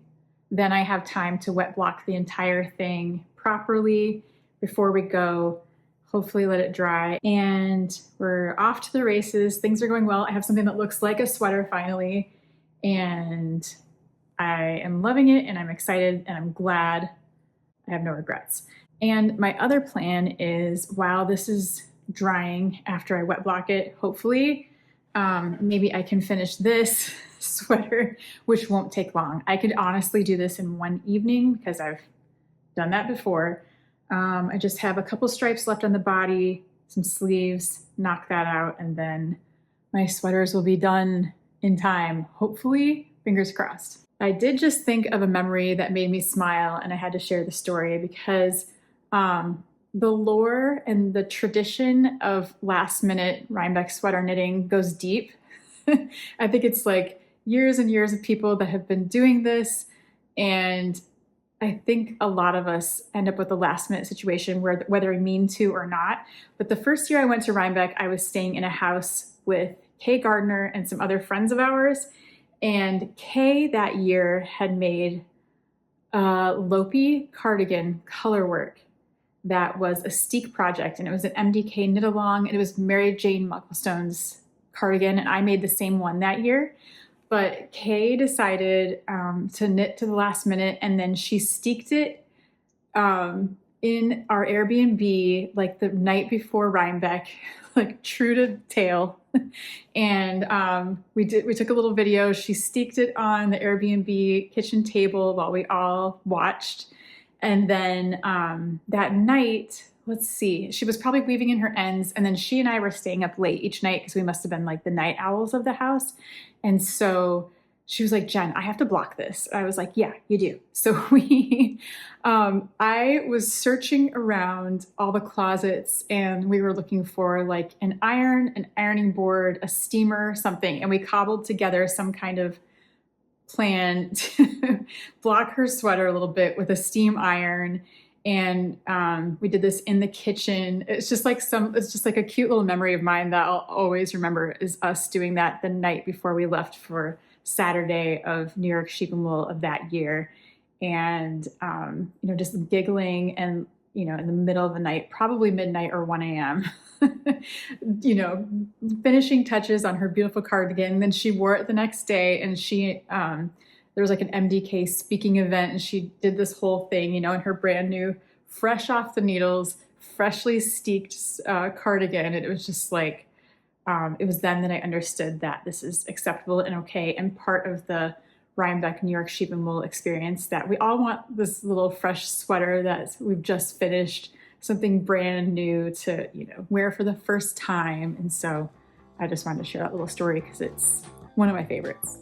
then I have time to wet block the entire thing properly before we go hopefully let it dry, and we're off to the races. Things are going well. I have something that looks like a sweater finally, and I am loving it, and I'm excited, and I'm glad. I have no regrets. And my other plan is, while this is drying after I wet block it, hopefully, maybe I can finish this sweater, which won't take long. I could honestly do this in one evening because I've done that before. I just have a couple stripes left on the body, some sleeves, knock that out, and then my sweaters will be done in time. Hopefully, fingers crossed. I did just think of a memory that made me smile, and I had to share the story because the lore and the tradition of last minute Rhinebeck sweater knitting goes deep. I think it's like years and years of people that have been doing this, and I think a lot of us end up with a last minute situation where, whether we mean to or not. But the first year I went to Rhinebeck, I was staying in a house with Kay Gardner and some other friends of ours. And Kay that year had made a Lopi cardigan color work that was a Steek project, and it was an MDK knit along, and it was Mary Jane Mucklestone's cardigan, and I made the same one that year. But Kay decided to knit to the last minute, and then she steeked it in our Airbnb like the night before Rhinebeck, like true to tale. And we took a little video. She steeked it on the Airbnb kitchen table while we all watched. And then that night, let's see, she was probably weaving in her ends, and then she and I were staying up late each night because we must have been like the night owls of the house. And so she was like, Jen, I have to block this. I was like, yeah, you do. So I was searching around all the closets, and we were looking for like an iron, an ironing board, a steamer, something. And we cobbled together some kind of plan to block her sweater a little bit with a steam iron. And we did this in the kitchen. It's just like a cute little memory of mine that I'll always remember, is us doing that the night before we left for Saturday of New York Sheep and Wool of that year. And, just giggling and, in the middle of the night, probably midnight or 1 a.m., finishing touches on her beautiful cardigan. And then she wore it the next day, and there was like an MDK speaking event, and she did this whole thing, in her brand new, fresh off the needles, freshly steeked cardigan. And it was just like, it was then that I understood that this is acceptable and okay, and part of the Rhinebeck New York Sheep and Wool experience, that we all want this little fresh sweater that we've just finished, something brand new to, wear for the first time. And so I just wanted to share that little story because it's one of my favorites.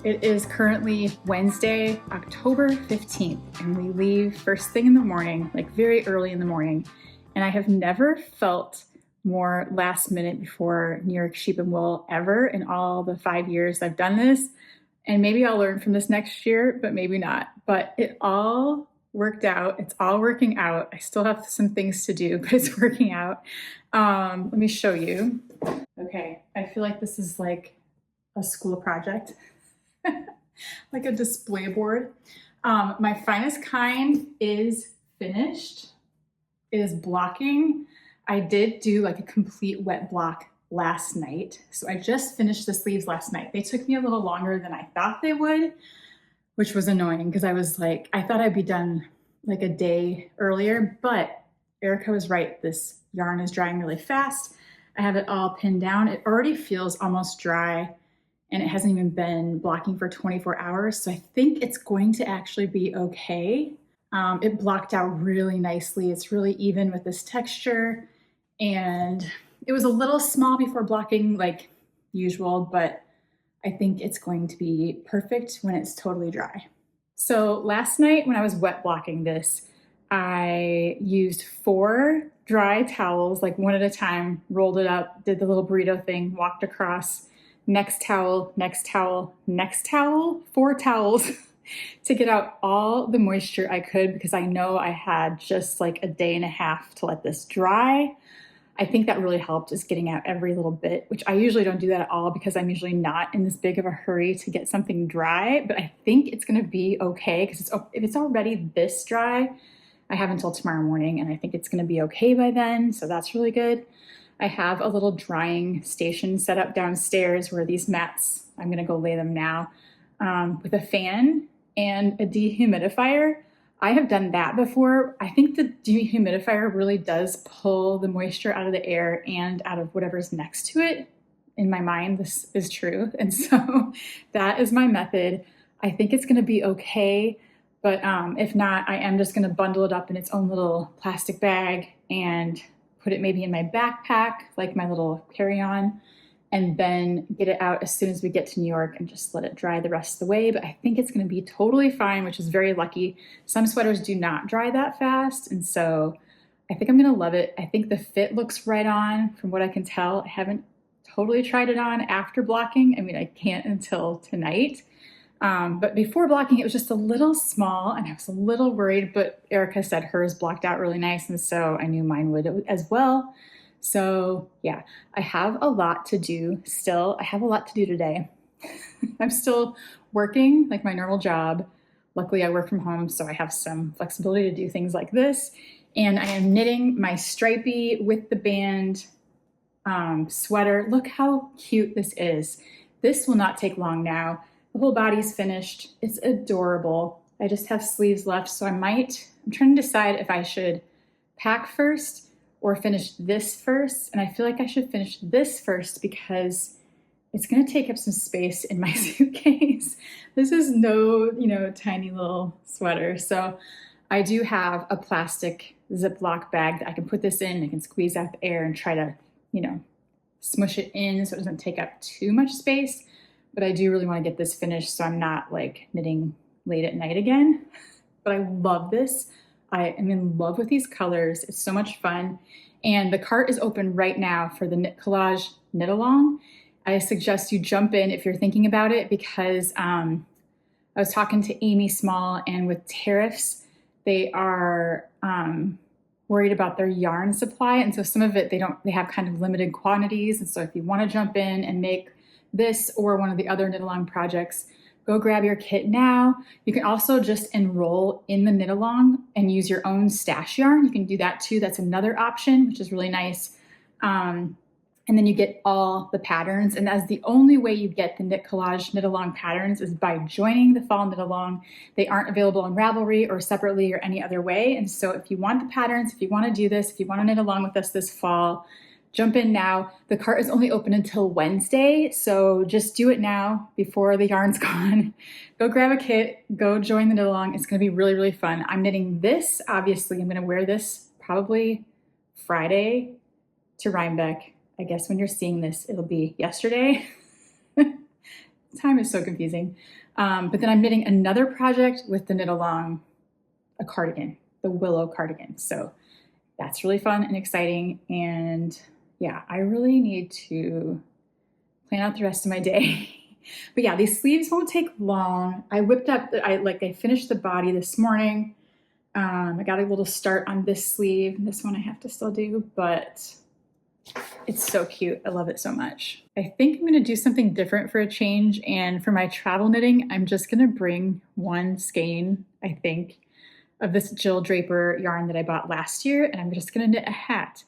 It is currently Wednesday, October 15th, and we leave first thing in the morning, like very early in the morning. And I have never felt more last minute before New York Sheep and Wool ever in all the 5 years I've done this. And maybe I'll learn from this next year, but maybe not. But it all worked out. It's all working out. I still have some things to do, but it's working out. Let me show you. Okay, I feel like this is like a school project. Like a display board. My finest kind is finished. It is blocking. I did do like a complete wet block last night. So I just finished the sleeves last night. They took me a little longer than I thought they would, which was annoying because I was like, I thought I'd be done like a day earlier, but Erica was right. This yarn is drying really fast. I have it all pinned down. It already feels almost dry, and it hasn't even been blocking for 24 hours. So I think it's going to actually be okay. It blocked out really nicely. It's really even with this texture, and it was a little small before blocking like usual, but I think it's going to be perfect when it's totally dry. So last night when I was wet blocking this, I used 4 dry towels, like one at a time, rolled it up, did the little burrito thing, walked across, next towel, next towel, next towel, 4 towels to get out all the moisture I could, because I know I had just like a day and a half to let this dry. I think that really helped, is getting out every little bit, which I usually don't do that at all because I'm usually not in this big of a hurry to get something dry, but I think it's gonna be okay because if it's already this dry, I have until tomorrow morning and I think it's gonna be okay by then, so that's really good. I have a little drying station set up downstairs where these mats, I'm gonna go lay them now, with a fan and a dehumidifier. I have done that before. I think the dehumidifier really does pull the moisture out of the air and out of whatever's next to it. In my mind, this is true. And so that is my method. I think it's gonna be okay, but if not, I am just gonna bundle it up in its own little plastic bag and put it maybe in my backpack, like my little carry-on, and then get it out as soon as we get to New York and just let it dry the rest of the way. But I think it's gonna be totally fine, which is very lucky. Some sweaters do not dry that fast, and so I think I'm gonna love it. I think the fit looks right on from what I can tell. I haven't totally tried it on after blocking. I mean, I can't until tonight. But before blocking, it was just a little small and I was a little worried, but Erica said hers blocked out really nice, and so I knew mine would as well. So yeah, I have a lot to do still. I have a lot to do today. I'm still working like my normal job. Luckily I work from home, so I have some flexibility to do things like this. And I am knitting my stripey with the band sweater. Look how cute this is. This will not take long now. The whole body's finished. It's adorable. I just have sleeves left, so I'm trying to decide if I should pack first or finish this first. And I feel like I should finish this first because it's gonna take up some space in my suitcase. This is no, tiny little sweater. So I do have a plastic Ziploc bag that I can put this in. I can squeeze out the air and try to, smush it in so it doesn't take up too much space. But I do really want to get this finished so I'm not like knitting late at night again. But I love this. I am in love with these colors. It's so much fun. And the cart is open right now for the Knit Collage Knitalong. I suggest you jump in if you're thinking about it because I was talking to Amy Small, and with tariffs, they are worried about their yarn supply. And so some of it, they have kind of limited quantities. And so if you want to jump in and make this or one of the other Knitalong projects, go grab your kit now. You can also just enroll in the Knitalong and use your own stash yarn. You can do that too. That's another option, which is really nice. And then you get all the patterns. And that's the only way you get the Knit Collage Knitalong patterns is by joining the Fall Knitalong. They aren't available on Ravelry or separately or any other way. And so if you want the patterns, if you want to do this, if you want to knit along with us this fall, jump in now. The cart is only open until Wednesday, so just do it now before the yarn's gone. Go grab a kit, go join the knit along. It's gonna be really, really fun. I'm knitting this, obviously. I'm gonna wear this probably Friday to Rhinebeck. I guess when you're seeing this, it'll be yesterday. Time is so confusing. But then I'm knitting another project with the knit along, a cardigan, the willow cardigan. So that's really fun and exciting. And yeah, I really need to plan out the rest of my day. But yeah, these sleeves won't take long. I finished the body this morning. I got a little start on this sleeve. This one I have to still do, but it's so cute. I love it so much. I think I'm gonna do something different for a change. And for my travel knitting, I'm just gonna bring one skein, I think, of this Jill Draper yarn that I bought last year. And I'm just gonna knit a hat.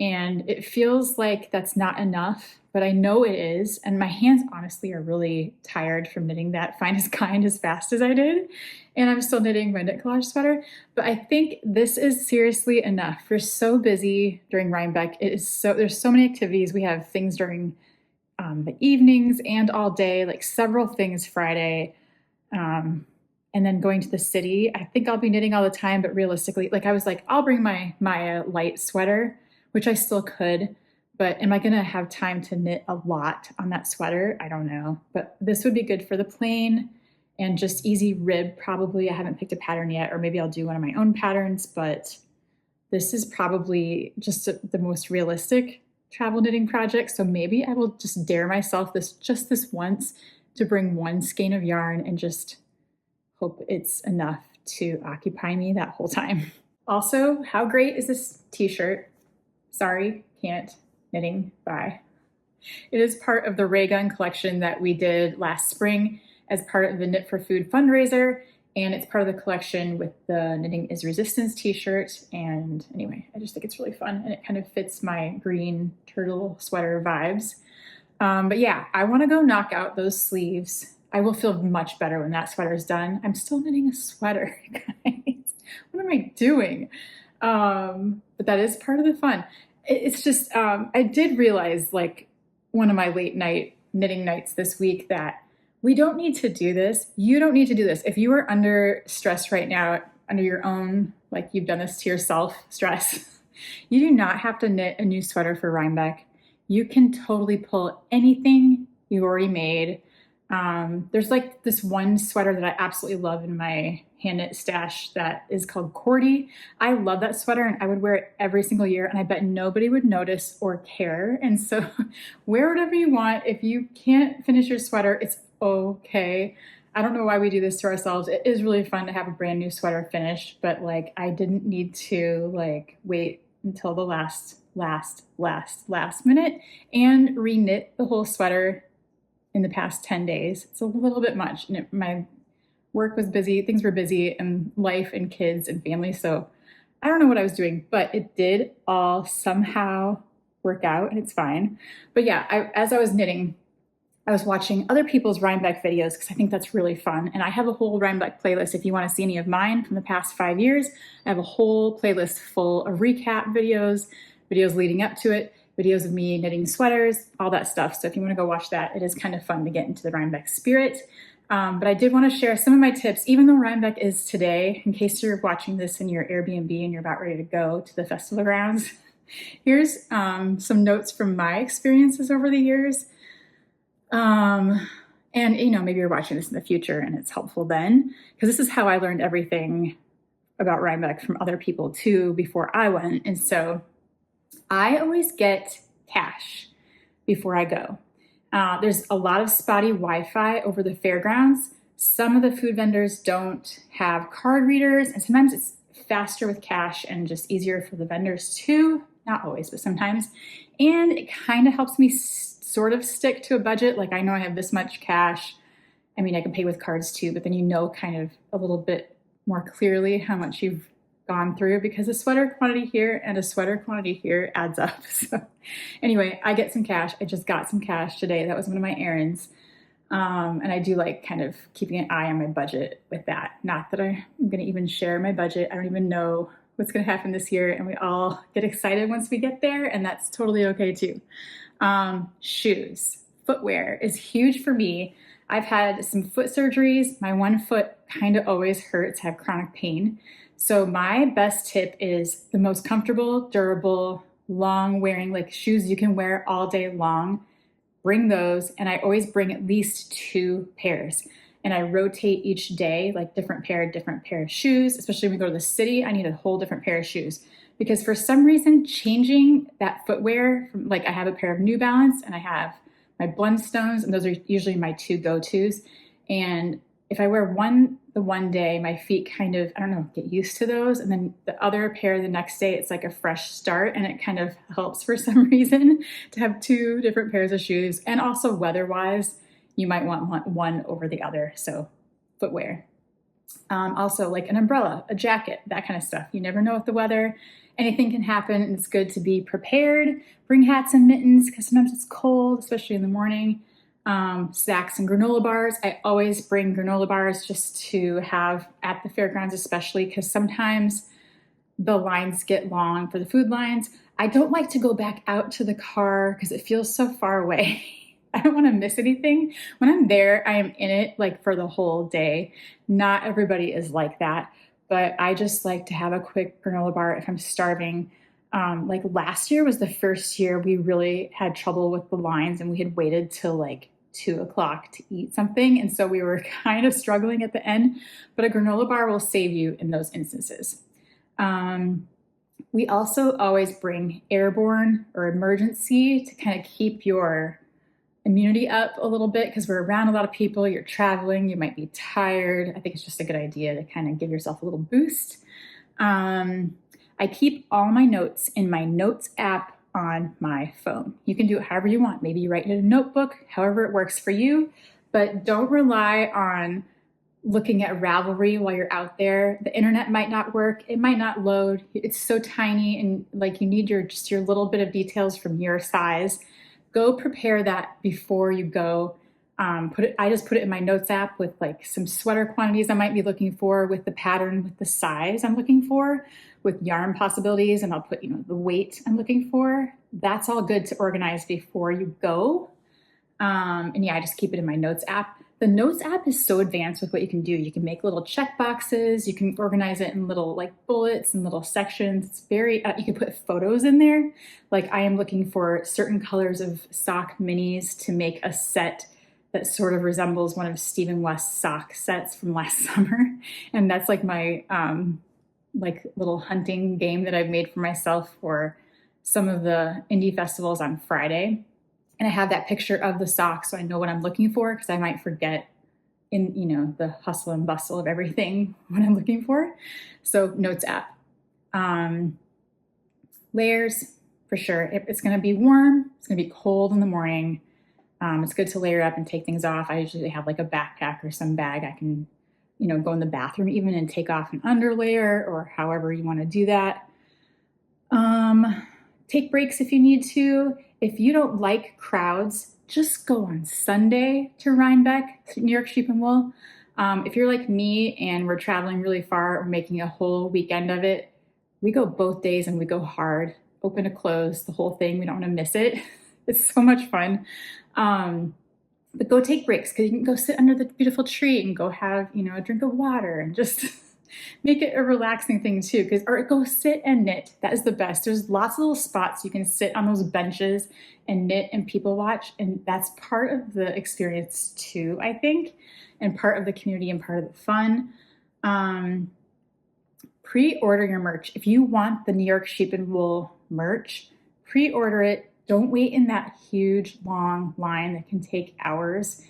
And it feels like that's not enough, but I know it is. And my hands honestly are really tired from knitting that Fine as Kind as fast as I did. And I'm still knitting my Knit Collage sweater. But I think this is seriously enough. We're so busy during Rhinebeck. There's so many activities. We have things during the evenings and all day, like several things Friday. And then going to the city. I think I'll be knitting all the time, but realistically, like I was like, I'll bring my light sweater, which I still could, but am I gonna have time to knit a lot on that sweater? I don't know, but this would be good for the plain and just easy rib probably. I haven't picked a pattern yet, or maybe I'll do one of my own patterns, but this is probably just the most realistic travel knitting project. So maybe I will just dare myself this once to bring one skein of yarn and just hope it's enough to occupy me that whole time. Also, how great is this t-shirt? Sorry, can't knitting by. It is part of the ray gun collection that we did last spring as part of the Knit for Food fundraiser, and it's part of the collection with the Knitting is Resistance t-shirt. And anyway, I just think it's really fun, and it kind of fits my green turtle sweater vibes. But yeah, I want to go knock out those sleeves. I will feel much better when that sweater is done. I'm still knitting a sweater, guys. What am I doing? But that is part of the fun. It's just, I did realize, like, one of my late night knitting nights this week that we don't need to do this. You don't need to do this. If you are under stress right now, under your own, like you've done this to yourself, stress, you do not have to knit a new sweater for Rhinebeck. You can totally pull anything you already made. There's like this one sweater that I absolutely love in my hand knit stash that is called Cordy. I love that sweater and I would wear it every single year, and I bet nobody would notice or care. And so wear whatever you want. If you can't finish your sweater, it's okay. I don't know why we do this to ourselves. It is really fun to have a brand new sweater finished, but like I didn't need to like wait until the last minute and re-knit the whole sweater in the past 10 days. It's a little bit much. And my work was busy, things were busy, and life and kids and family. So I don't know what I was doing, but it did all somehow work out, and it's fine. But yeah, as I was knitting, I was watching other people's Rhinebeck videos because I think that's really fun. And I have a whole Rhinebeck playlist. If you want to see any of mine from the past 5 years, I have a whole playlist full of recap videos, videos leading up to it, videos of me knitting sweaters, all that stuff. So if you want to go watch that, it is kind of fun to get into the Rhinebeck spirit. But I did want to share some of my tips, even though Rhinebeck is today, in case you're watching this in your Airbnb and you're about ready to go to the festival grounds. Here's some notes from my experiences over the years. And you know, maybe you're watching this in the future and it's helpful then, because this is how I learned everything about Rhinebeck from other people too before I went. And so I always get cash before I go. There's a lot of spotty Wi-Fi over the fairgrounds. Some of the food vendors don't have card readers, and sometimes it's faster with cash and just easier for the vendors too. Not always, but sometimes. And it kind of helps me sort of stick to a budget. Like I know I have this much cash. I mean, I can pay with cards too, but then you know kind of a little bit more clearly how much you've gone through, because a sweater quantity here and a sweater quantity here adds up. So anyway, I get some cash. I just got some cash today. That was one of my errands. And I do like kind of keeping an eye on my budget with that. Not that I'm going to even share my budget. I don't even know what's going to happen this year. And we all get excited once we get there, and that's totally okay too. Shoes, footwear is huge for me. I've had some foot surgeries. My one foot kind of always hurts, have chronic pain. So my best tip is the most comfortable, durable, long wearing, like shoes you can wear all day long. Bring those. And I always bring at least 2 pairs. And I rotate each day, like different pair of shoes. Especially when we go to the city, I need a whole different pair of shoes. Because for some reason, changing that footwear, like I have a pair of New Balance and I have my Blundstones, and those are usually my 2 go-tos. And if I wear the one day, my feet kind of, I don't know, get used to those. And then the other pair the next day, it's like a fresh start, and it kind of helps for some reason to have 2 different pairs of shoes. And also weather-wise, you might want one over the other. So footwear. Also like an umbrella, a jacket, that kind of stuff. You never know with the weather. Anything can happen, and it's good to be prepared. Bring hats and mittens because sometimes it's cold, especially in the morning. Snacks and granola bars. I always bring granola bars just to have at the fairgrounds, especially because sometimes the lines get long for the food lines. I don't like to go back out to the car because it feels so far away. I don't want to miss anything. When I'm there, I am in it like for the whole day. Not everybody is like that, but I just like to have a quick granola bar if I'm starving. Like last year was the first year we really had trouble with the lines, and we had waited till like 2 o'clock to eat something. And so we were kind of struggling at the end, but a granola bar will save you in those instances. We also always bring airborne or emergency to kind of keep your immunity up a little bit, because we're around a lot of people, you're traveling, you might be tired. I think it's just a good idea to kind of give yourself a little boost. I keep all my notes in my notes app on my phone. You can do it however you want. Maybe you write in a notebook, however it works for you, but don't rely on looking at Ravelry while you're out there. The internet might not work. It might not load. It's so tiny, and like you need just your little bit of details from your size. Go prepare that before you go. I just put it in my notes app with like some sweater quantities I might be looking for, with the pattern, with the size I'm looking for, with yarn possibilities, and I'll put, the weight I'm looking for. That's all good to organize before you go. And yeah, I just keep it in my notes app. The notes app is so advanced with what you can do. You can make little check boxes. You can organize it in little like bullets and little sections. It's very, you can put photos in there. Like I am looking for certain colors of sock minis to make a set that sort of resembles one of Stephen West's sock sets from last summer. And that's like my like little hunting game that I've made for myself for some of the indie festivals on Friday. And I have that picture of the sock so I know what I'm looking for, because I might forget in, the hustle and bustle of everything what I'm looking for. So notes app. Layers, for sure. It's going to be warm. It's going to be cold in the morning. It's good to layer up and take things off. I usually have like a backpack or some bag I can, go in the bathroom even and take off an underlayer, or however you want to do that. Take breaks if you need to. If you don't like crowds, just go on Sunday to Rhinebeck, New York Sheep and Wool. If you're like me and we're traveling really far or making a whole weekend of it, we go both days and we go hard, open to close, the whole thing. We don't want to miss it. It's so much fun. But go take breaks, because you can go sit under the beautiful tree and go have, a drink of water and just make it a relaxing thing too. Or go sit and knit. That is the best. There's lots of little spots you can sit on those benches and knit and people watch. And that's part of the experience too, I think, and part of the community and part of the fun. Pre-order your merch. If you want the New York Sheep and Wool merch, pre-order it. Don't wait in that huge, long line that can take hours.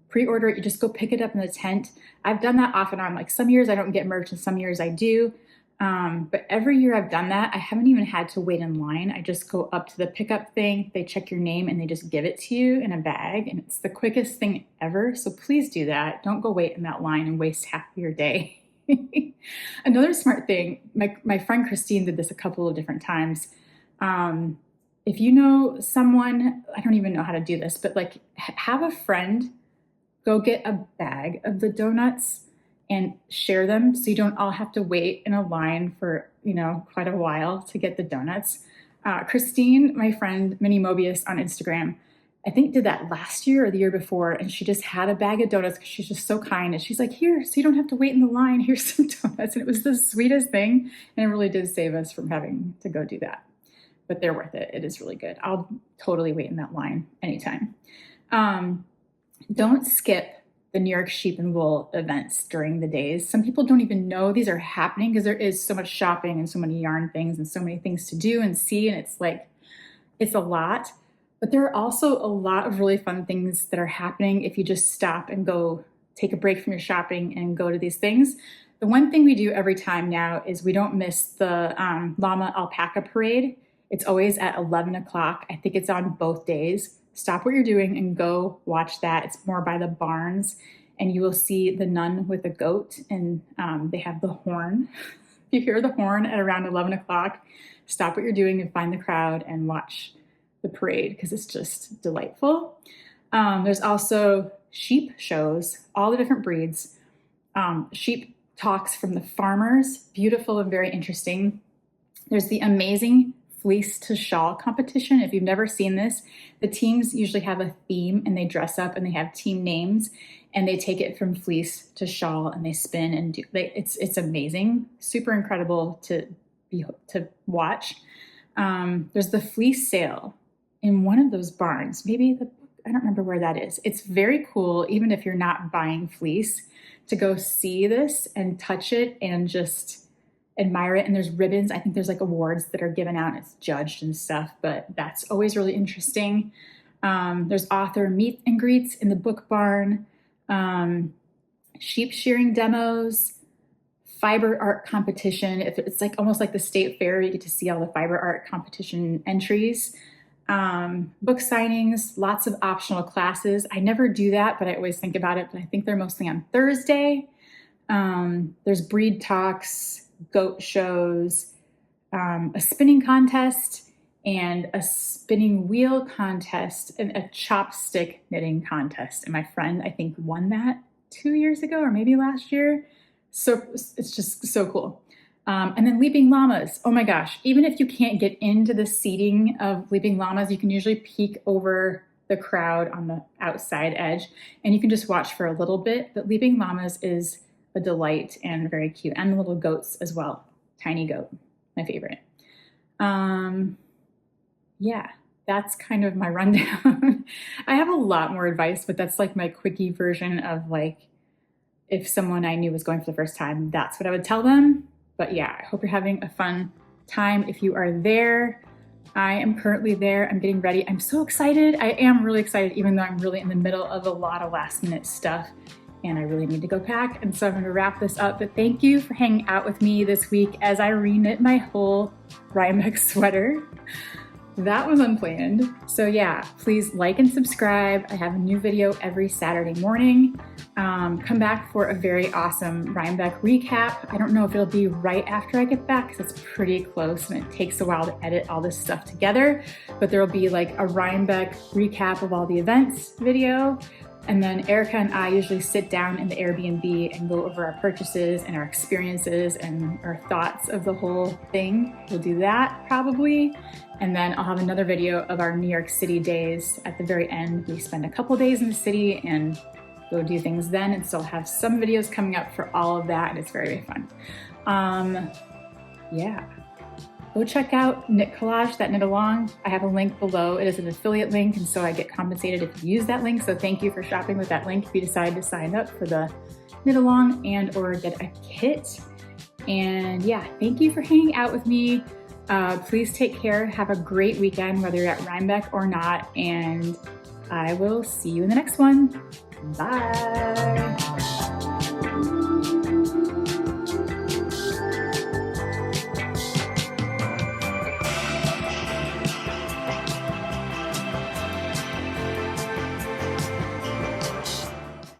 Pre-order it. You just go pick it up in the tent. I've done that off and on. Like some years I don't get merch and some years I do. But every year I've done that, I haven't even had to wait in line. I just go up to the pickup thing. They check your name and they just give it to you in a bag. And it's the quickest thing ever. So please do that. Don't go wait in that line and waste half of your day. Another smart thing, my friend Christine did this a couple of different times. If you know someone, I don't even know how to do this, but like have a friend go get a bag of the donuts and share them so you don't all have to wait in a line for, quite a while to get the donuts. Christine, my friend, Minnie Mobius on Instagram, I think did that last year or the year before, and she just had a bag of donuts because she's just so kind. And she's like, here, so you don't have to wait in the line. Here's some donuts. And it was the sweetest thing. And it really did save us from having to go do that. But they're worth it. It is really good. I'll totally wait in that line anytime. Don't skip the New York Sheep and Wool events during the days. Some people don't even know these are happening because there is so much shopping and so many yarn things and so many things to do and see. And it's a lot. But there are also a lot of really fun things that are happening if you just stop and go take a break from your shopping and go to these things. The one thing we do every time now is we don't miss the llama alpaca parade. It's always at 11 o'clock. I think it's on both days. Stop what you're doing and go watch that. It's more by the barns, and you will see the nun with a goat, and they have the horn. If you hear the horn at around 11 o'clock, stop what you're doing and find the crowd and watch the parade, because it's just delightful. There's also sheep shows, all the different breeds. Sheep talks from the farmers, beautiful and very interesting. There's the amazing fleece to shawl competition. If you've never seen this, the teams usually have a theme and they dress up and they have team names and they take it from fleece to shawl and they spin and it's amazing, super incredible to watch. There's the fleece sale in one of those barns, I don't remember where that is. It's very cool, even if you're not buying fleece, to go see this and touch it and just admire it. And there's ribbons. I think there's like awards that are given out and it's judged and stuff, but that's always really interesting. There's author meet and greets in the book barn, sheep shearing demos, fiber art competition. It's like almost like the state fair. You get to see all the fiber art competition entries. Book signings, lots of optional classes. I never do that, but I always think about it, but I think they're mostly on Thursday. There's breed talks, goat shows, a spinning contest, and a spinning wheel contest, and a chopstick knitting contest. And my friend, I think, won that 2 years ago or maybe last year. So it's just so cool. And then leaping llamas. Oh my gosh, even if you can't get into the seating of leaping llamas, you can usually peek over the crowd on the outside edge and you can just watch for a little bit. But leaping llamas is a delight and very cute. And the little goats as well. Tiny goat, my favorite. Yeah, that's kind of my rundown. I have a lot more advice, but that's like my quickie version of like, if someone I knew was going for the first time, that's what I would tell them. But yeah, I hope you're having a fun time. If you are there, I am currently there. I'm getting ready. I'm so excited. I am really excited, even though I'm really in the middle of a lot of last minute stuff and I really need to go pack. And so I'm going to wrap this up. But thank you for hanging out with me this week as I reknit my whole Rhinebeck sweater. That was unplanned. So yeah, please like and subscribe. I have a new video every Saturday morning. Come back for a very awesome Rhinebeck recap. I don't know if it'll be right after I get back because it's pretty close and it takes a while to edit all this stuff together, but there'll be like a Rhinebeck recap of all the events video. And then Erica and I usually sit down in the Airbnb and go over our purchases and our experiences and our thoughts of the whole thing. We'll do that probably. And then I'll have another video of our New York City days at the very end. We spend a couple days in the city and go do things then. And so I'll have some videos coming up for all of that. And it's very, very fun. Yeah. Go check out Knit Collage, that knit along. I have a link below. It is an affiliate link, and so I get compensated if you use that link. So thank you for shopping with that link if you decide to sign up for the knit along and or get a kit. And yeah, thank you for hanging out with me. Please take care. Have a great weekend, whether you're at Rhinebeck or not. And I will see you in the next one. Bye.